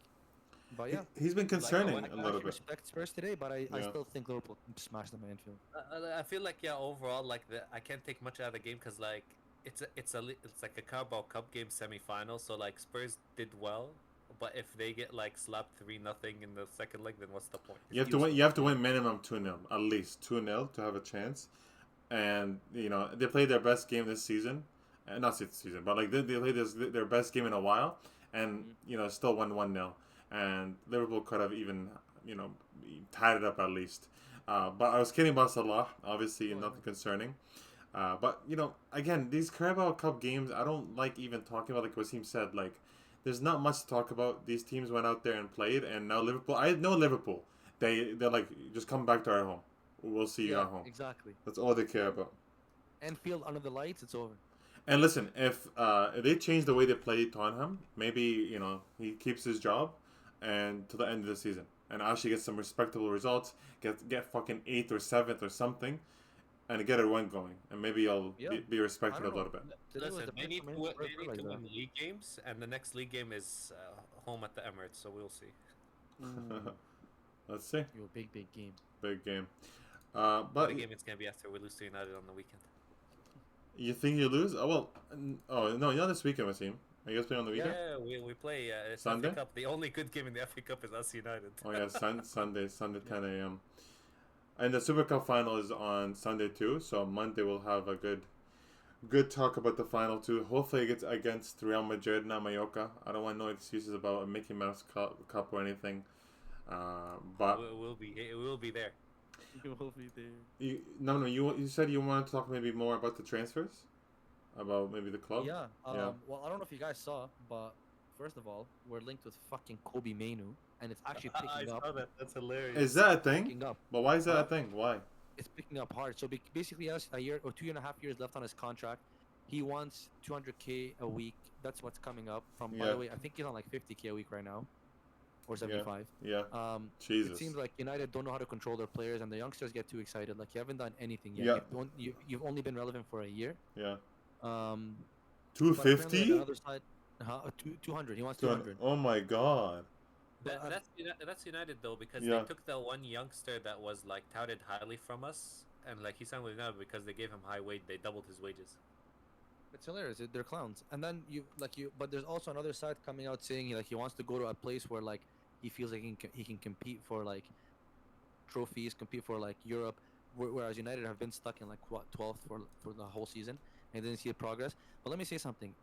Speaker 4: but yeah.
Speaker 1: he's been concerning
Speaker 3: when
Speaker 1: a
Speaker 3: I
Speaker 1: little
Speaker 4: I
Speaker 1: bit.
Speaker 4: respect Spurs today, but I
Speaker 1: Yeah.
Speaker 4: still think Liverpool smashed them in Anfield.
Speaker 3: I feel like overall like I can't take much out of the game because like it's like a Carabao Cup game semi-final, so like Spurs did well, but if they get like slapped 3-0 in the second leg, then what's the point?
Speaker 1: You have to win. You have to win minimum 2-0, at least 2-0 to have a chance. And they played their best game this season, not this season, but like they played their best game in a while, and still won 1-0. And Liverpool could have even tied it up at least. But I was kidding about Salah, obviously nothing concerning. But again, these Carabao Cup games, I don't like even talking about. Like Wassim said, like there's not much to talk about. These teams went out there and played, and now Liverpool. I know Liverpool. They're like, just come back to our home. We'll see you at home.
Speaker 4: Exactly.
Speaker 1: That's all they care about.
Speaker 4: Anfield under the lights, it's over.
Speaker 1: And listen, if they change the way they play Tottenham, maybe he keeps his job, and to the end of the season, and actually get some respectable results, get fucking 8th or 7th or something, and get a run going, and maybe I'll be respected a little bit.
Speaker 4: Today was
Speaker 3: Listen,
Speaker 4: the
Speaker 3: they
Speaker 4: first
Speaker 3: need
Speaker 4: time
Speaker 3: to,
Speaker 4: Spurs
Speaker 3: they
Speaker 4: were
Speaker 3: need
Speaker 4: like
Speaker 3: to
Speaker 4: that.
Speaker 3: win league games, and the next league game is home at the Emirates, so we'll see.
Speaker 1: Let's see.
Speaker 4: Yo, big game.
Speaker 1: Big game.
Speaker 3: But
Speaker 1: But
Speaker 3: the game it's gonna be after we lose to United on the weekend.
Speaker 1: you think you lose? Oh no, not this weekend, Wassim. Are you guys playing on the weekend?
Speaker 3: Yeah, we play
Speaker 1: Sunday?
Speaker 3: FA Cup. The only good game in the FA Cup is us United.
Speaker 1: Oh yeah, Sunday 10 a.m. And the Super Cup final is on Sunday too. So Monday we'll have a good talk about the final too. Hopefully it gets against Real Madrid, not Mallorca. I don't want no excuses about a Mickey Mouse Cup or anything. But
Speaker 3: we'll be there.
Speaker 4: You will be there.
Speaker 1: you said you wanted to talk maybe more about the transfers, about maybe the club.
Speaker 4: Yeah.
Speaker 1: Yeah.
Speaker 4: Well, I don't know if you guys saw, but first of all, we're linked with fucking Kobe Mainu, and it's actually
Speaker 3: I
Speaker 4: picking up.
Speaker 3: saw that. That's hilarious.
Speaker 1: Is that a thing?
Speaker 4: Picking up.
Speaker 1: But why is that a
Speaker 4: Huh?
Speaker 1: thing? Why?
Speaker 4: It's picking up hard. So basically, he has a year or 2.5 years left on his contract. He wants 200K a week. That's what's coming up. By
Speaker 1: Yeah.
Speaker 4: the way, I think he's on like 50K a week right now, or 75.
Speaker 1: Yeah. Jesus.
Speaker 4: It seems like United don't know how to control their players, and the youngsters get too excited. Like you haven't done anything yet.
Speaker 1: Yeah.
Speaker 4: You've only been relevant for a year.
Speaker 1: Yeah.
Speaker 4: But apparently on
Speaker 1: 250.
Speaker 4: the other side, 200. He wants 200.
Speaker 1: Oh my god.
Speaker 4: But,
Speaker 3: That's United though, because
Speaker 1: Yeah.
Speaker 3: they took the one youngster that was like touted highly from us, and like he signed with United because they gave him high wage. They doubled his wages.
Speaker 4: It's hilarious. They're clowns. And then but there's also another side coming out saying like he wants to go to a place where like he feels like he can compete for like trophies, compete for like Europe, whereas United have been stuck in like what 12th for the whole season and didn't see progress. But let me say something.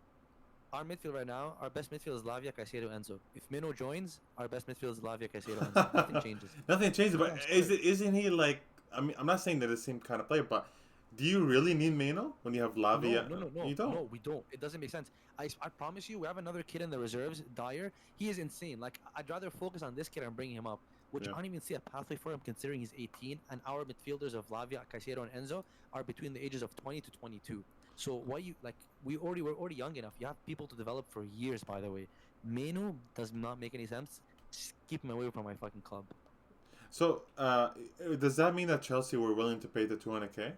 Speaker 4: Our midfield right now, our best midfield is Lavia, Caicedo, Enzo. If Mino joins, our best midfield is Lavia, Caicedo, Enzo. Nothing changes.
Speaker 1: Nothing changes,
Speaker 4: No,
Speaker 1: but
Speaker 4: I'm sorry.
Speaker 1: isn't he like? I mean, I'm not saying they're the same kind of player, but do you really need Mano when you have
Speaker 4: No,
Speaker 1: Lavia?
Speaker 4: no, no,
Speaker 1: You
Speaker 4: no,
Speaker 1: don't.
Speaker 4: no. We don't. It doesn't make sense. I promise you, we have another kid in the reserves, Dyer. He is insane. Like I'd rather focus on this kid and bring him up, which
Speaker 1: Yeah.
Speaker 4: I don't even see a pathway for him considering he's 18, and our midfielders of Lavia, Caicedo, and Enzo are between the ages of 20 to 22. So why you like? We're already young enough. You have people to develop for years. By the way, Menu does not make any sense. Just keep him away from my fucking club.
Speaker 1: So, does that mean that Chelsea were willing to pay the 200K?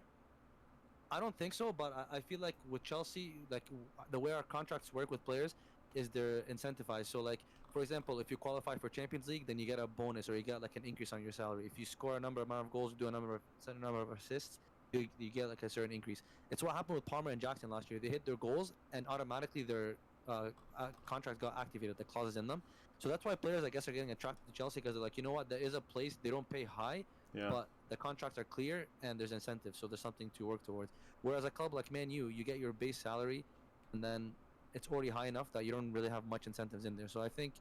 Speaker 4: I don't think so, but I feel like with Chelsea, like the way our contracts work with players is they're incentivized. So like for example, if you qualify for Champions League, then you get a bonus or you get like an increase on your salary. If you score a amount of goals, do a certain number of assists, you get like a certain increase. It's what happened with Palmer and Jackson last year. They hit their goals and automatically their contracts got activated, the clauses in them. So that's why players, I guess, are getting attracted to Chelsea because they're like, you know what, there is a place they don't pay high,
Speaker 1: Yeah.
Speaker 4: but the contracts are clear and there's incentives, so there's something to work towards. Whereas a club like Man U, you get your base salary, and then it's already high enough that you don't really have much incentives in there. So I think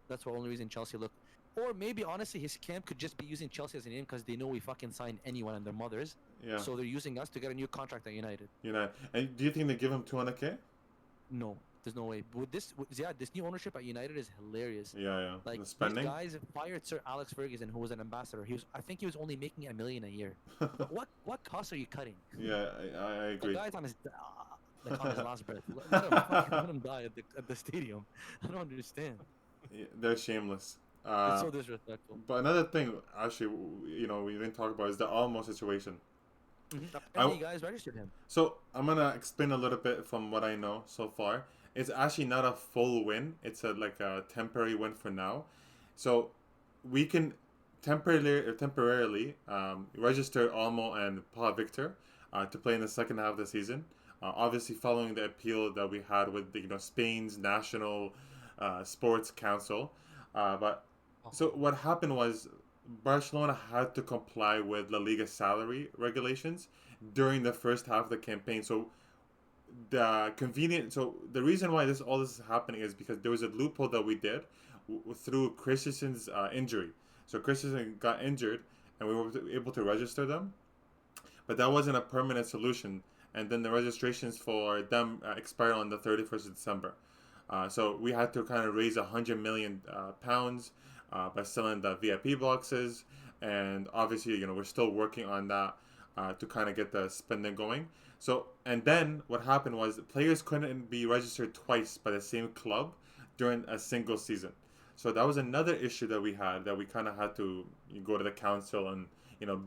Speaker 4: that's the only reason Chelsea look. Or maybe honestly, his camp could just be using Chelsea as a name because they know we fucking sign anyone and their mothers.
Speaker 1: Yeah.
Speaker 4: So they're using us to get a new contract at United.
Speaker 1: And do you think they give him 200K?
Speaker 4: No, there's no way. This new ownership at United is hilarious.
Speaker 1: Yeah, yeah.
Speaker 4: Like
Speaker 1: The
Speaker 4: these
Speaker 1: spending.
Speaker 4: guys fired Sir Alex Ferguson, who was an ambassador. I think he was only making $1 million a year. What costs are you cutting?
Speaker 1: Yeah, I
Speaker 4: The
Speaker 1: agree.
Speaker 4: guy's on his like on his last breath. Let him die at the stadium. I don't understand.
Speaker 1: Yeah, they're shameless.
Speaker 4: It's so disrespectful.
Speaker 1: But another thing, actually, we didn't talk about is the Almo situation.
Speaker 4: Apparently, you guys registered him.
Speaker 1: So I'm gonna explain a little bit from what I know so far. It's actually not a full win. It's like a temporary win for now. So we can temporarily register Almo and Paul Victor to play in the second half of the season. Obviously, following the appeal that we had with Spain's National Sports Council. But so what happened was Barcelona had to comply with La Liga salary regulations during the first half of the campaign. So the reason why all this is happening is because there was a loophole that we did through Christensen's injury. So Christensen got injured, and we were able to register them, but that wasn't a permanent solution. And then the registrations for them expired on the 31st of December. So we had to kind of raise £100 million by selling the VIP boxes, and obviously, we're still working on that to kind of get the spending going. So, and then what happened was players couldn't be registered twice by the same club during a single season. So that was another issue that we had, that we kind of had to go to the council and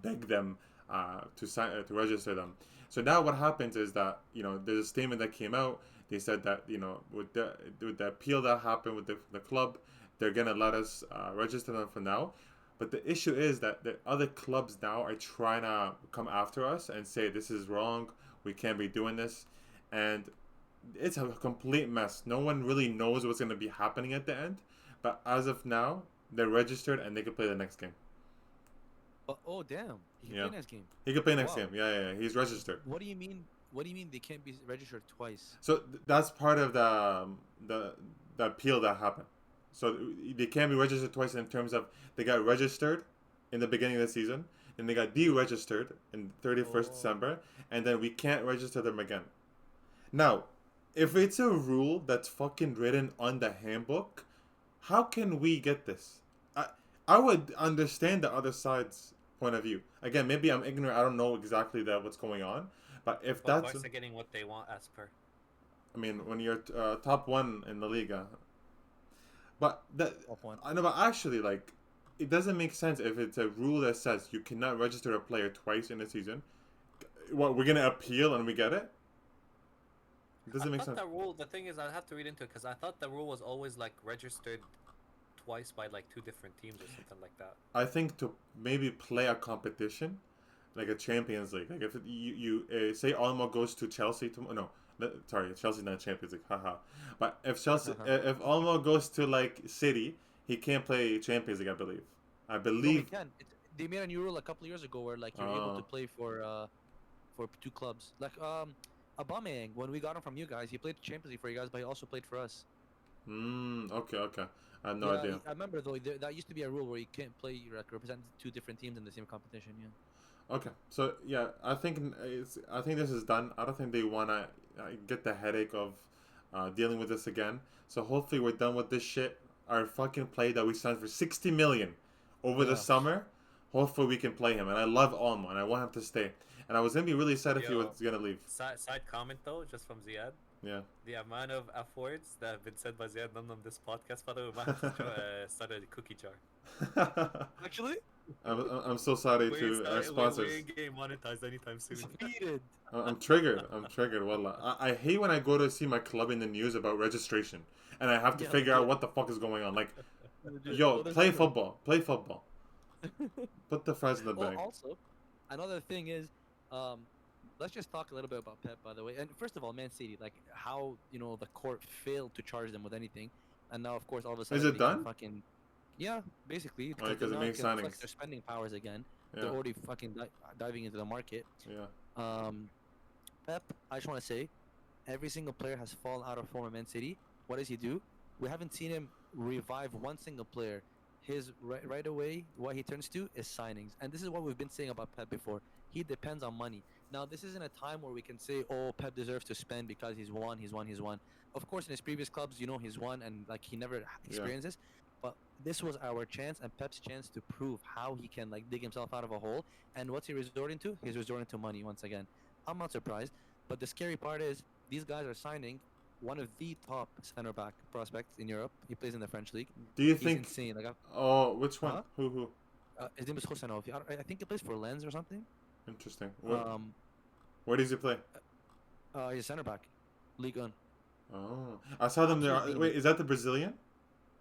Speaker 1: beg them to register them. So now what happens is that there's a statement that came out. They said that with the appeal that happened with the club, they're gonna let us register them for now. But the issue is that the other clubs now are trying to come after us and say this is wrong. We can't be doing this, and it's a complete mess. No one really knows what's gonna be happening at the end. But as of now, they're registered and they can play the next game.
Speaker 4: Oh damn! He can play next game.
Speaker 1: He can play next game. Yeah. He's registered.
Speaker 4: What do you mean? What do you mean they can't be registered twice?
Speaker 1: So that's part of the appeal that happened. So they can't be registered twice in terms of they got registered in the beginning of the season, and they got deregistered in 31st December, and then we can't register them again. Now, if it's a rule that's fucking written on the handbook, how can we get this? I would understand the other side's point of view. Again, maybe I'm ignorant. I don't know exactly what's going on. But if that's...
Speaker 3: Barca getting what they want as per.
Speaker 1: I mean, when you're top one in the Liga. But I know, but actually, it doesn't make sense if it's a rule that says you cannot register a player twice in a season. What, we're gonna appeal and we get it? It doesn't make sense.
Speaker 3: The rule. The thing is, I have to read into it because I thought the rule was always registered twice by 2 different teams or something like that.
Speaker 1: I think to maybe play a competition, like a Champions League. Like if you say Olmo goes to Chelsea Chelsea's not Champions League, haha. But if Olmo goes to City, he can't play Champions League. I
Speaker 4: No, he
Speaker 1: believe.
Speaker 4: can. They made a new rule a couple of years ago where like you're able to play for two clubs. Like Aubameyang, when we got him from you guys, he played Champions League for you guys, but he also played for us.
Speaker 1: Okay. I have no
Speaker 4: Yeah,
Speaker 1: idea.
Speaker 4: I remember though. That used to be a rule where you can't play like represent two different teams in the same competition. Yeah.
Speaker 1: Okay, so yeah, I think this is done. I don't think they wanna get the headache of dealing with this again. So hopefully we're done with this shit. Our fucking play that we signed for 60 million over the
Speaker 4: Yeah.
Speaker 1: summer. Hopefully we can play him, and I love Almo, and I want him to stay. And I was gonna be really sad if he was gonna leave.
Speaker 3: Side comment though, just from Ziad.
Speaker 1: Yeah.
Speaker 3: The amount of F words that have been said by Ziad on this podcast, by the way, we might have to start a cookie jar.
Speaker 4: Actually,
Speaker 1: I'm so sorry to our sponsors.
Speaker 3: We ain't getting monetized anytime soon.
Speaker 4: defeated.
Speaker 1: I'm triggered. Wallah. I hate when I go to see my club in the news about registration, and I have to figure out what the fuck is going on. Like, yo, play football. Put the fries in the bag.
Speaker 4: Well, also, another thing is, let's just talk a little bit about Pep, by the way. And first of all, Man City, like how the court failed to charge them with anything, and now of course all of a sudden
Speaker 1: it done?
Speaker 4: Fucking, yeah, basically
Speaker 1: Because it makes signings.
Speaker 4: flex their spending powers again.
Speaker 1: Yeah.
Speaker 4: They're already fucking diving into the market.
Speaker 1: Yeah.
Speaker 4: Pep, I just want to say, every single player has fallen out of form at Man City. What does he do? We haven't seen him revive one single player. His right away, what he turns to is signings. And this is what we've been saying about Pep before. He depends on money. Now, this isn't a time where we can say, oh, Pep deserves to spend because he's won. Of course, in his previous clubs, he's won and like he never experienced this. But this was our chance and Pep's chance to prove how he can like dig himself out of a hole. And what's he resorting to? He's resorting to money once again. I'm not surprised. But the scary part is these guys are signing one of the top center back prospects in Europe. He plays in the French league.
Speaker 1: Do you
Speaker 4: He's
Speaker 1: think?
Speaker 4: insane. Like,
Speaker 1: Which one?
Speaker 4: Huh?
Speaker 1: Who?
Speaker 4: his name is Hosanov. I think he plays for Lens or something.
Speaker 1: Interesting. Where does he play?
Speaker 4: He's center back, Ligue 1.
Speaker 1: Oh, I saw them there. Wait, is that the Brazilian?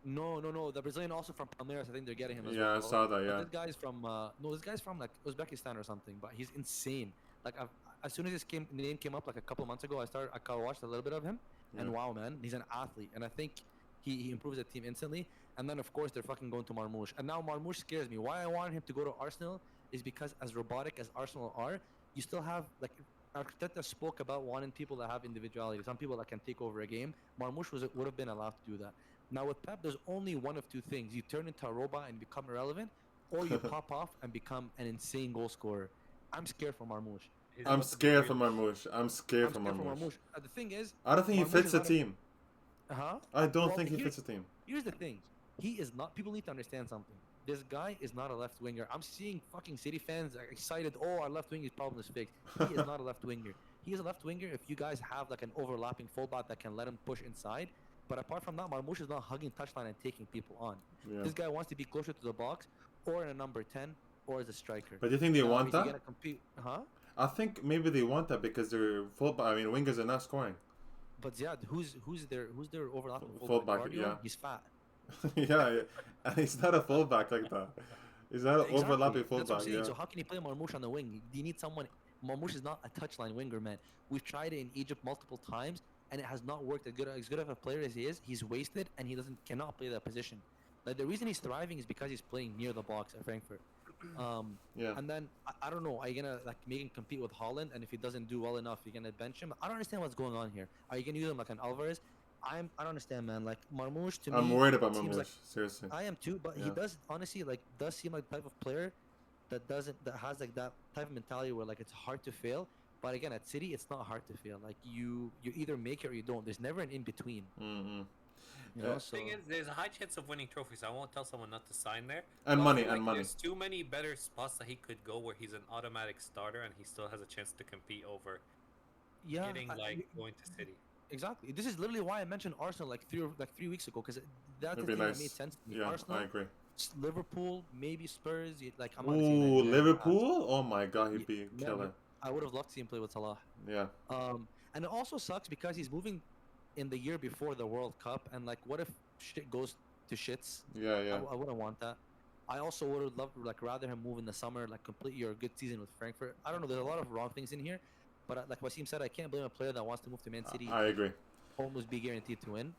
Speaker 4: No. The Brazilian also from Palmeiras. I think they're getting him as well.
Speaker 1: Yeah, I saw that.
Speaker 4: But
Speaker 1: Yeah.
Speaker 4: this guy's from like Uzbekistan or something. But he's insane. Like as soon as his name came up like a couple months ago, I watched a little bit of him, and wow, man, he's an athlete, and I think he improves the team instantly. And then of course they're fucking going to Marmoush, and now Marmoush scares me. Why I wanted him to go to Arsenal is because as robotic as Arsenal are, you still have like Arteta spoke about wanting people that have individuality, some people that can take over a game. Marmoush would have been allowed to do that. Now with Pep, there's only one of two things: you turn into a robot and become irrelevant, or you pop off and become an insane goal scorer. I'm scared for Marmoush.
Speaker 1: I'm scared for Marmoush.
Speaker 4: The thing is,
Speaker 1: I don't think he fits the team. I don't think he fits the team.
Speaker 4: Here's the thing. He is not. People need to understand something. This guy is not a left winger. I'm seeing fucking City fans are excited. Oh, our left winger's problem is fixed. He is not a left winger. He is a left winger if you guys have like an overlapping fullback that can let him push inside. But apart from that, Marmoush is not hugging touchline and taking people on. Yeah. This guy wants to be closer to the box, or in a number 10, or as a striker.
Speaker 1: But do you think they want that?
Speaker 4: Gonna compete,
Speaker 1: I think maybe they want that because they're fullback. I mean, wingers are not scoring.
Speaker 4: But Zeiad, who's their overlapping
Speaker 1: fullback? Yeah,
Speaker 4: he's fat.
Speaker 1: yeah, and he's not a fullback like that. He's not an overlapping fullback.
Speaker 4: That's what I'm saying.
Speaker 1: Yeah.
Speaker 4: So how can you play Marmoush on the wing? You need someone. Marmoush is not a touchline winger, man. We've tried it in Egypt multiple times, and it has not worked. As good of a player as he is, he's wasted, and he cannot play that position. Like the reason he's thriving is because he's playing near the box at Frankfurt.
Speaker 1: Yeah.
Speaker 4: And then I don't know. Are you gonna like make him compete with Holland? And if he doesn't do well enough, you're gonna bench him. I don't understand what's going on here. Are you gonna use him like an Alvarez? I don't understand, man. Like Marmoush to me.
Speaker 1: I'm worried about Marmoush. Seriously.
Speaker 4: I am too, but he does honestly does seem like the type of player that has like that type of mentality where like it's hard to fail. But again, at City, it's not hard to fail. Like you either make it or you don't. There's never an in between.
Speaker 1: Mm-hmm.
Speaker 4: You know,
Speaker 3: the thing is, there's a high chance of winning trophies. I won't tell someone not to sign there.
Speaker 1: And money.
Speaker 3: There's too many better spots that he could go where he's an automatic starter and he still has a chance to compete over. Going to City.
Speaker 4: Exactly. This is literally why I mentioned Arsenal like 3 weeks ago, because that's the thing that made sense to me.
Speaker 1: Yeah,
Speaker 4: Arsenal,
Speaker 1: I agree.
Speaker 4: Liverpool, maybe Spurs.
Speaker 1: Ooh, Liverpool! Oh my God, he'd be a killer.
Speaker 4: I would have loved to see him play with Salah.
Speaker 1: Yeah.
Speaker 4: And it also sucks because he's moving in the year before the World Cup, and like, what if shit goes to shits?
Speaker 1: Yeah.
Speaker 4: I wouldn't want that. I also would have loved rather him move in the summer, like complete your good season with Frankfurt. I don't know. There's a lot of wrong things in here. But like Wassim said, I can't blame a player that wants to move to Man City.
Speaker 1: I agree.
Speaker 4: Almost be guaranteed to win.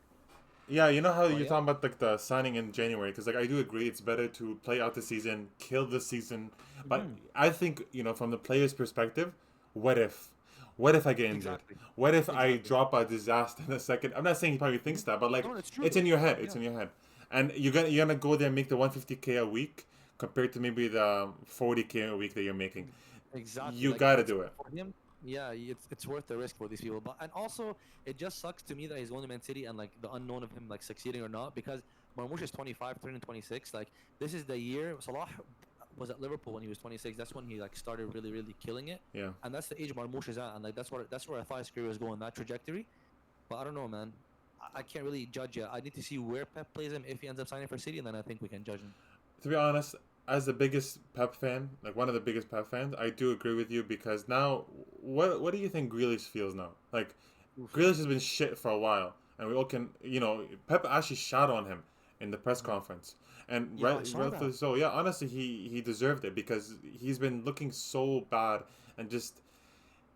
Speaker 1: Yeah, you know how
Speaker 4: But
Speaker 1: you're
Speaker 4: yeah,
Speaker 1: talking about like the signing in January, because like I do agree it's better to play out the season, kill the season, but
Speaker 4: hmm
Speaker 1: I think from the player's perspective, what if, what if I get injured?
Speaker 4: exactly,
Speaker 1: What if I
Speaker 4: exactly.
Speaker 1: drop a disaster in a second? I'm not saying he probably thinks
Speaker 4: Mhm.
Speaker 1: that, but like
Speaker 4: No, it's
Speaker 1: it's
Speaker 4: true.
Speaker 1: in your head. It's
Speaker 4: Yeah,
Speaker 1: in your head, and you're gonna go there and make the 150K a week compared to maybe the 40K a week that you're making.
Speaker 4: exactly.
Speaker 1: You
Speaker 4: Like if
Speaker 1: gotta
Speaker 4: it's
Speaker 1: do it.
Speaker 4: for him, yeah, it's worth the risk for these people. But and also, it just sucks to me that he's going to Man City and like the unknown of him like succeeding or not because Marmoush is 25, turning 26. Like this is the year Salah was at Liverpool when he was 26. That's when he like started really killing it,
Speaker 1: Yeah.
Speaker 4: and that's the age Marmoush is at, and like that's where I thought his career was going, that trajectory. But I don't know, man. I can't really judge yet. I need to see where Pep plays him if he ends up signing for City, and then I think we can judge him.
Speaker 1: To be honest, as the biggest Pep fan, like one of the biggest Pep fans, I do agree with you because now, what do you think Grealish feels now? Like,
Speaker 4: Oof.
Speaker 1: Grealish has been shit for a while, and we all can, Pep actually shot on him in the press
Speaker 4: Mhm.
Speaker 1: conference, and
Speaker 4: Yeah, I saw
Speaker 1: rightfully
Speaker 4: that.
Speaker 1: so. Yeah, honestly, he deserved it because he's been looking so bad and just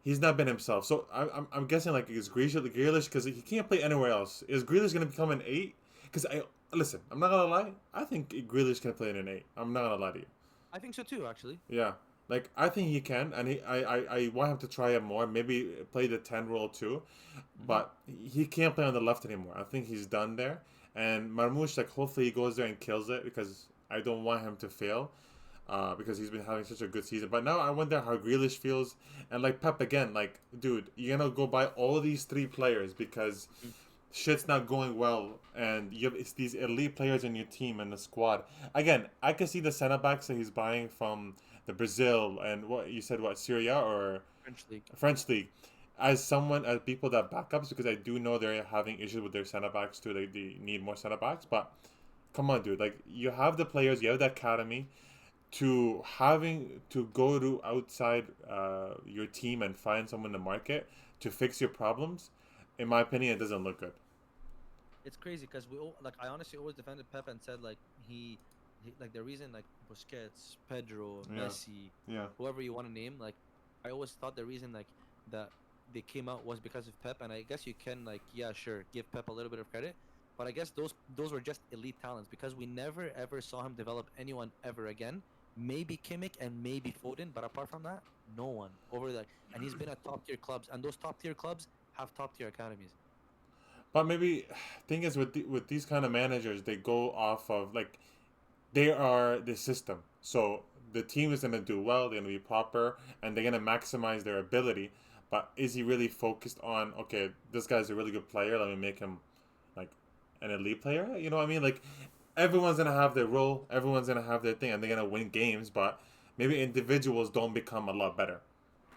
Speaker 1: he's not been himself. So I'm guessing like is Grealish because he can't play anywhere else. Is Grealish gonna become an eight? Because I listen, I'm not gonna lie. I think Grealish can play in an eight. I'm not gonna lie to you.
Speaker 4: I think so too, actually.
Speaker 1: Yeah, like I think he can, and I want him to try it more. Maybe play the 10 role too,
Speaker 4: Hmm
Speaker 1: but he can't play on the left anymore. I think he's done there. And Marmoush, like hopefully he goes there and kills it because I don't want him to fail. Because he's been having such a good season. But now I wonder how Grealish feels. And like Pep again, like, dude, you're gonna go buy all these three players because shit's not going well and you have it's these elite players in your team and the squad. Again, I can see the center backs that he's buying from the Brazil and what you said, what, Syria or
Speaker 4: French league.
Speaker 1: French league. As people that backups, because I do know they're having issues with their center backs too. They need more center backs, but come on, dude. Like you have the players, you have the academy to having to go to outside your team and find someone in the market to fix your problems. In my opinion, it doesn't look good.
Speaker 4: It's crazy because like I honestly always defended Pep and said like he like the reason like Busquets, Pedro,
Speaker 1: Yeah.
Speaker 4: Messi,
Speaker 1: Yeah.
Speaker 4: whoever you want to name, like I always thought the reason like that they came out was because of Pep, and I guess you can like yeah sure give Pep a little bit of credit, but I guess those were just elite talents because we never ever saw him develop anyone ever again. Maybe Kimmich and maybe Foden, but apart from that, no one over like and he's been at top tier clubs, and those top tier clubs have top tier academies.
Speaker 1: But maybe thing is with these kind of managers, they go off of like they are the system. So the team is gonna do well. They're gonna be proper, and they're gonna maximize their ability. But is he really focused on okay? This guy's a really good player. Let me make him like an elite player. You know what I mean? Like everyone's gonna have their role. Everyone's gonna have their thing, and they're gonna win games. But maybe individuals don't become a lot better,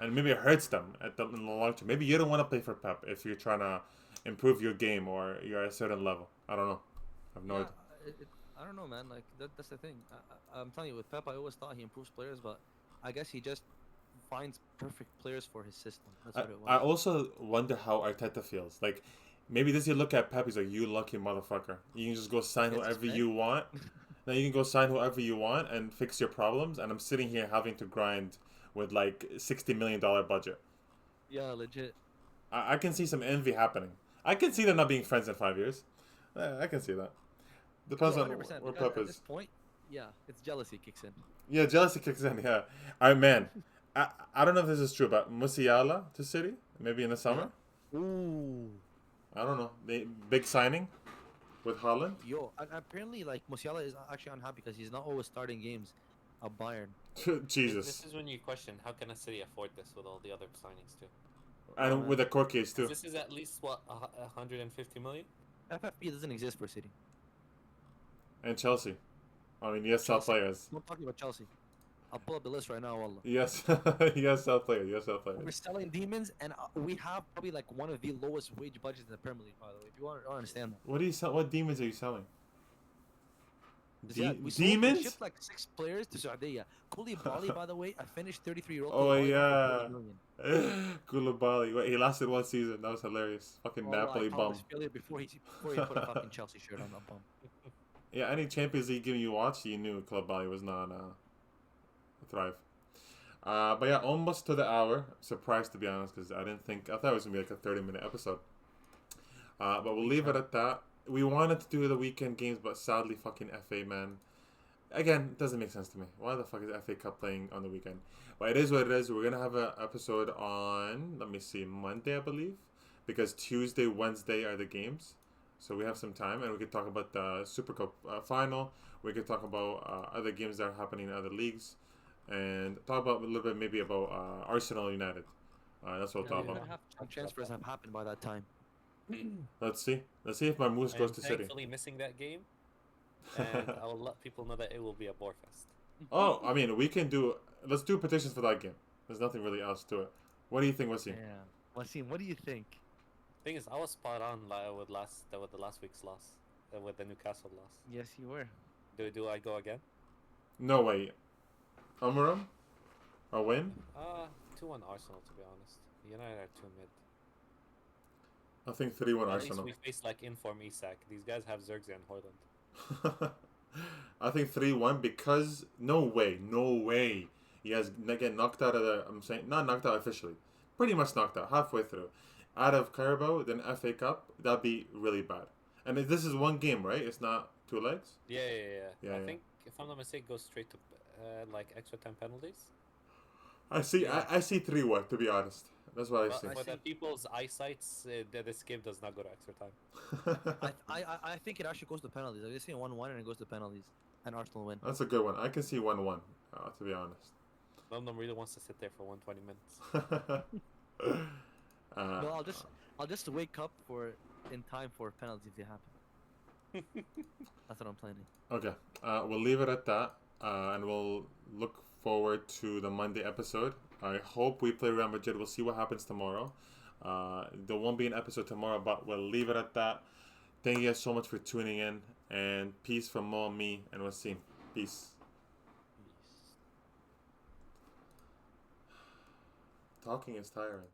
Speaker 1: and maybe it hurts them in the long term. Maybe you don't want to play for Pep if you're trying to improve your game or you're at a certain level. I don't know. I've no
Speaker 4: Yeah,
Speaker 1: idea.
Speaker 4: I don't know, man. Like that's the thing. I'm telling you, with Pep, I always thought he improves players, but I guess he just finds perfect players for his system. That's
Speaker 1: I,
Speaker 4: what it
Speaker 1: I
Speaker 4: was.
Speaker 1: also wonder how Arteta feels. Like, maybe this year look at Pep, he's like, you lucky motherfucker. You can just go sign
Speaker 4: Gets his
Speaker 1: whoever
Speaker 4: bag.
Speaker 1: you want. Now you can go sign whoever you want and fix your problems. And I'm sitting here having to grind with like $60 million budget.
Speaker 4: Yeah, legit.
Speaker 1: I can see some envy happening. I can see them not being friends in 5 years. I can see that. Depends
Speaker 4: Yo,
Speaker 1: on
Speaker 4: 100%.
Speaker 1: where
Speaker 4: Because
Speaker 1: Pep
Speaker 4: at this
Speaker 1: is.
Speaker 4: point, yeah, it's jealousy kicks in.
Speaker 1: Yeah, jealousy kicks in. Yeah. All right, man. I don't know if this is true, but Musiala to City maybe in the
Speaker 4: Yeah.
Speaker 1: summer.
Speaker 4: Ooh.
Speaker 1: I don't know. Big signing with Holland.
Speaker 4: Yo, and apparently, like Musiala is actually unhappy because he's not always starting games at Bayern.
Speaker 1: Jesus.
Speaker 3: This is when you question how can a city afford this with all the other signings too.
Speaker 4: Yeah,
Speaker 1: And
Speaker 4: man.
Speaker 1: with the court case too.
Speaker 3: This is at least what 150 million.
Speaker 4: FFP doesn't exist for City.
Speaker 1: And Chelsea. I mean, yes, sell
Speaker 4: Chelsea.
Speaker 1: players.
Speaker 4: I'm talking about Chelsea. I'll pull up the list right now, wallah.
Speaker 1: Yes, yes, sell players. Yes, sell
Speaker 4: We're
Speaker 1: players.
Speaker 4: selling demons, and we have probably like one of the lowest wage budgets in the Premier League. By the way, if you want to understand that.
Speaker 1: What do you sell? What demons are you selling?
Speaker 4: Yeah, we
Speaker 1: Demons?
Speaker 4: shipped like 6 players to Saudi. Koulibaly, by the way, a finished 33-year-old.
Speaker 1: Oh
Speaker 4: Koulibaly
Speaker 1: yeah.
Speaker 4: for 40 million.
Speaker 1: Koulibaly. Wait, he lasted 1 season. That was hilarious. Fucking
Speaker 4: Wallah,
Speaker 1: Napoli
Speaker 4: I called
Speaker 1: bum.
Speaker 4: this failure before he put a fucking Chelsea shirt on that bum.
Speaker 1: Yeah, any Champions League game you watched, you knew Koulibaly was not thrive. But yeah, almost to the hour. Surprised to be honest, because I thought it was gonna be like a 30-minute episode. But we'll leave it at that. we wanted to do the weekend games, but sadly, fucking FA, man. Again, it doesn't make sense to me. Why the fuck is FA Cup playing on the weekend? But it is what it is. We're gonna have an episode on, let me see, Monday, I believe, because Tuesday, Wednesday are the games, so we have some time, and we could talk about the Super Cup final. We could talk about other games that are happening in other leagues, and talk about a little bit maybe about Arsenal United. That's what we'll talk about.
Speaker 4: Transfers have happened by that time.
Speaker 1: Let's see. Let's see if my Moose
Speaker 3: I
Speaker 1: goes
Speaker 3: am
Speaker 1: to City.
Speaker 3: thankfully missing that game, and I will let people know that it will be a bore fest.
Speaker 1: Oh, I mean, we can do. Let's do petitions for that game. There's nothing really else to it. What do you think, Wassim?
Speaker 4: Yeah. Wassim, what do you think?
Speaker 3: Thing is, I was spot on with the last week's loss, with the Newcastle loss.
Speaker 4: Yes, you were.
Speaker 3: Do I go again?
Speaker 1: No way. Umurum? A win?
Speaker 3: 2-1 Arsenal, to be honest. United are too mid.
Speaker 1: I think 3-1
Speaker 3: At least
Speaker 1: Arsenal.
Speaker 3: we face like inform Isak. These guys have Zirkzee and Hoyland.
Speaker 1: I think 3-1 because no way. He has get knocked out of the. I'm saying not knocked out officially, pretty much knocked out halfway through, out of Carabao, then FA Cup. That'd be really bad. And this is one game, right? It's not 2 legs.
Speaker 3: Yeah. I
Speaker 1: Yeah.
Speaker 3: think if I'm not mistaken, goes straight to like extra time penalties.
Speaker 1: I see.
Speaker 3: Yeah.
Speaker 1: I see 3-1. To be honest, that's what I
Speaker 3: But
Speaker 1: see.
Speaker 3: for the people's eyesights, this game does not go to extra time.
Speaker 4: I think it actually goes to penalties. I've just seen 1-1 and it goes to penalties, and Arsenal win.
Speaker 1: That's a good one. I can see 1-1. To be honest.
Speaker 3: None of them really wants to sit there for 120 minutes.
Speaker 4: No, I'll just wake up in time for penalties if they happen. That's what I'm planning.
Speaker 1: Okay, we'll leave it at that, and we'll look forward to the Monday episode. I hope we play Real Madrid. We'll see what happens tomorrow. There won't be an episode tomorrow, but we'll leave it at that. Thank you guys so much for tuning in, and peace from Mo, me, and Wassim. Peace. Talking is tiring.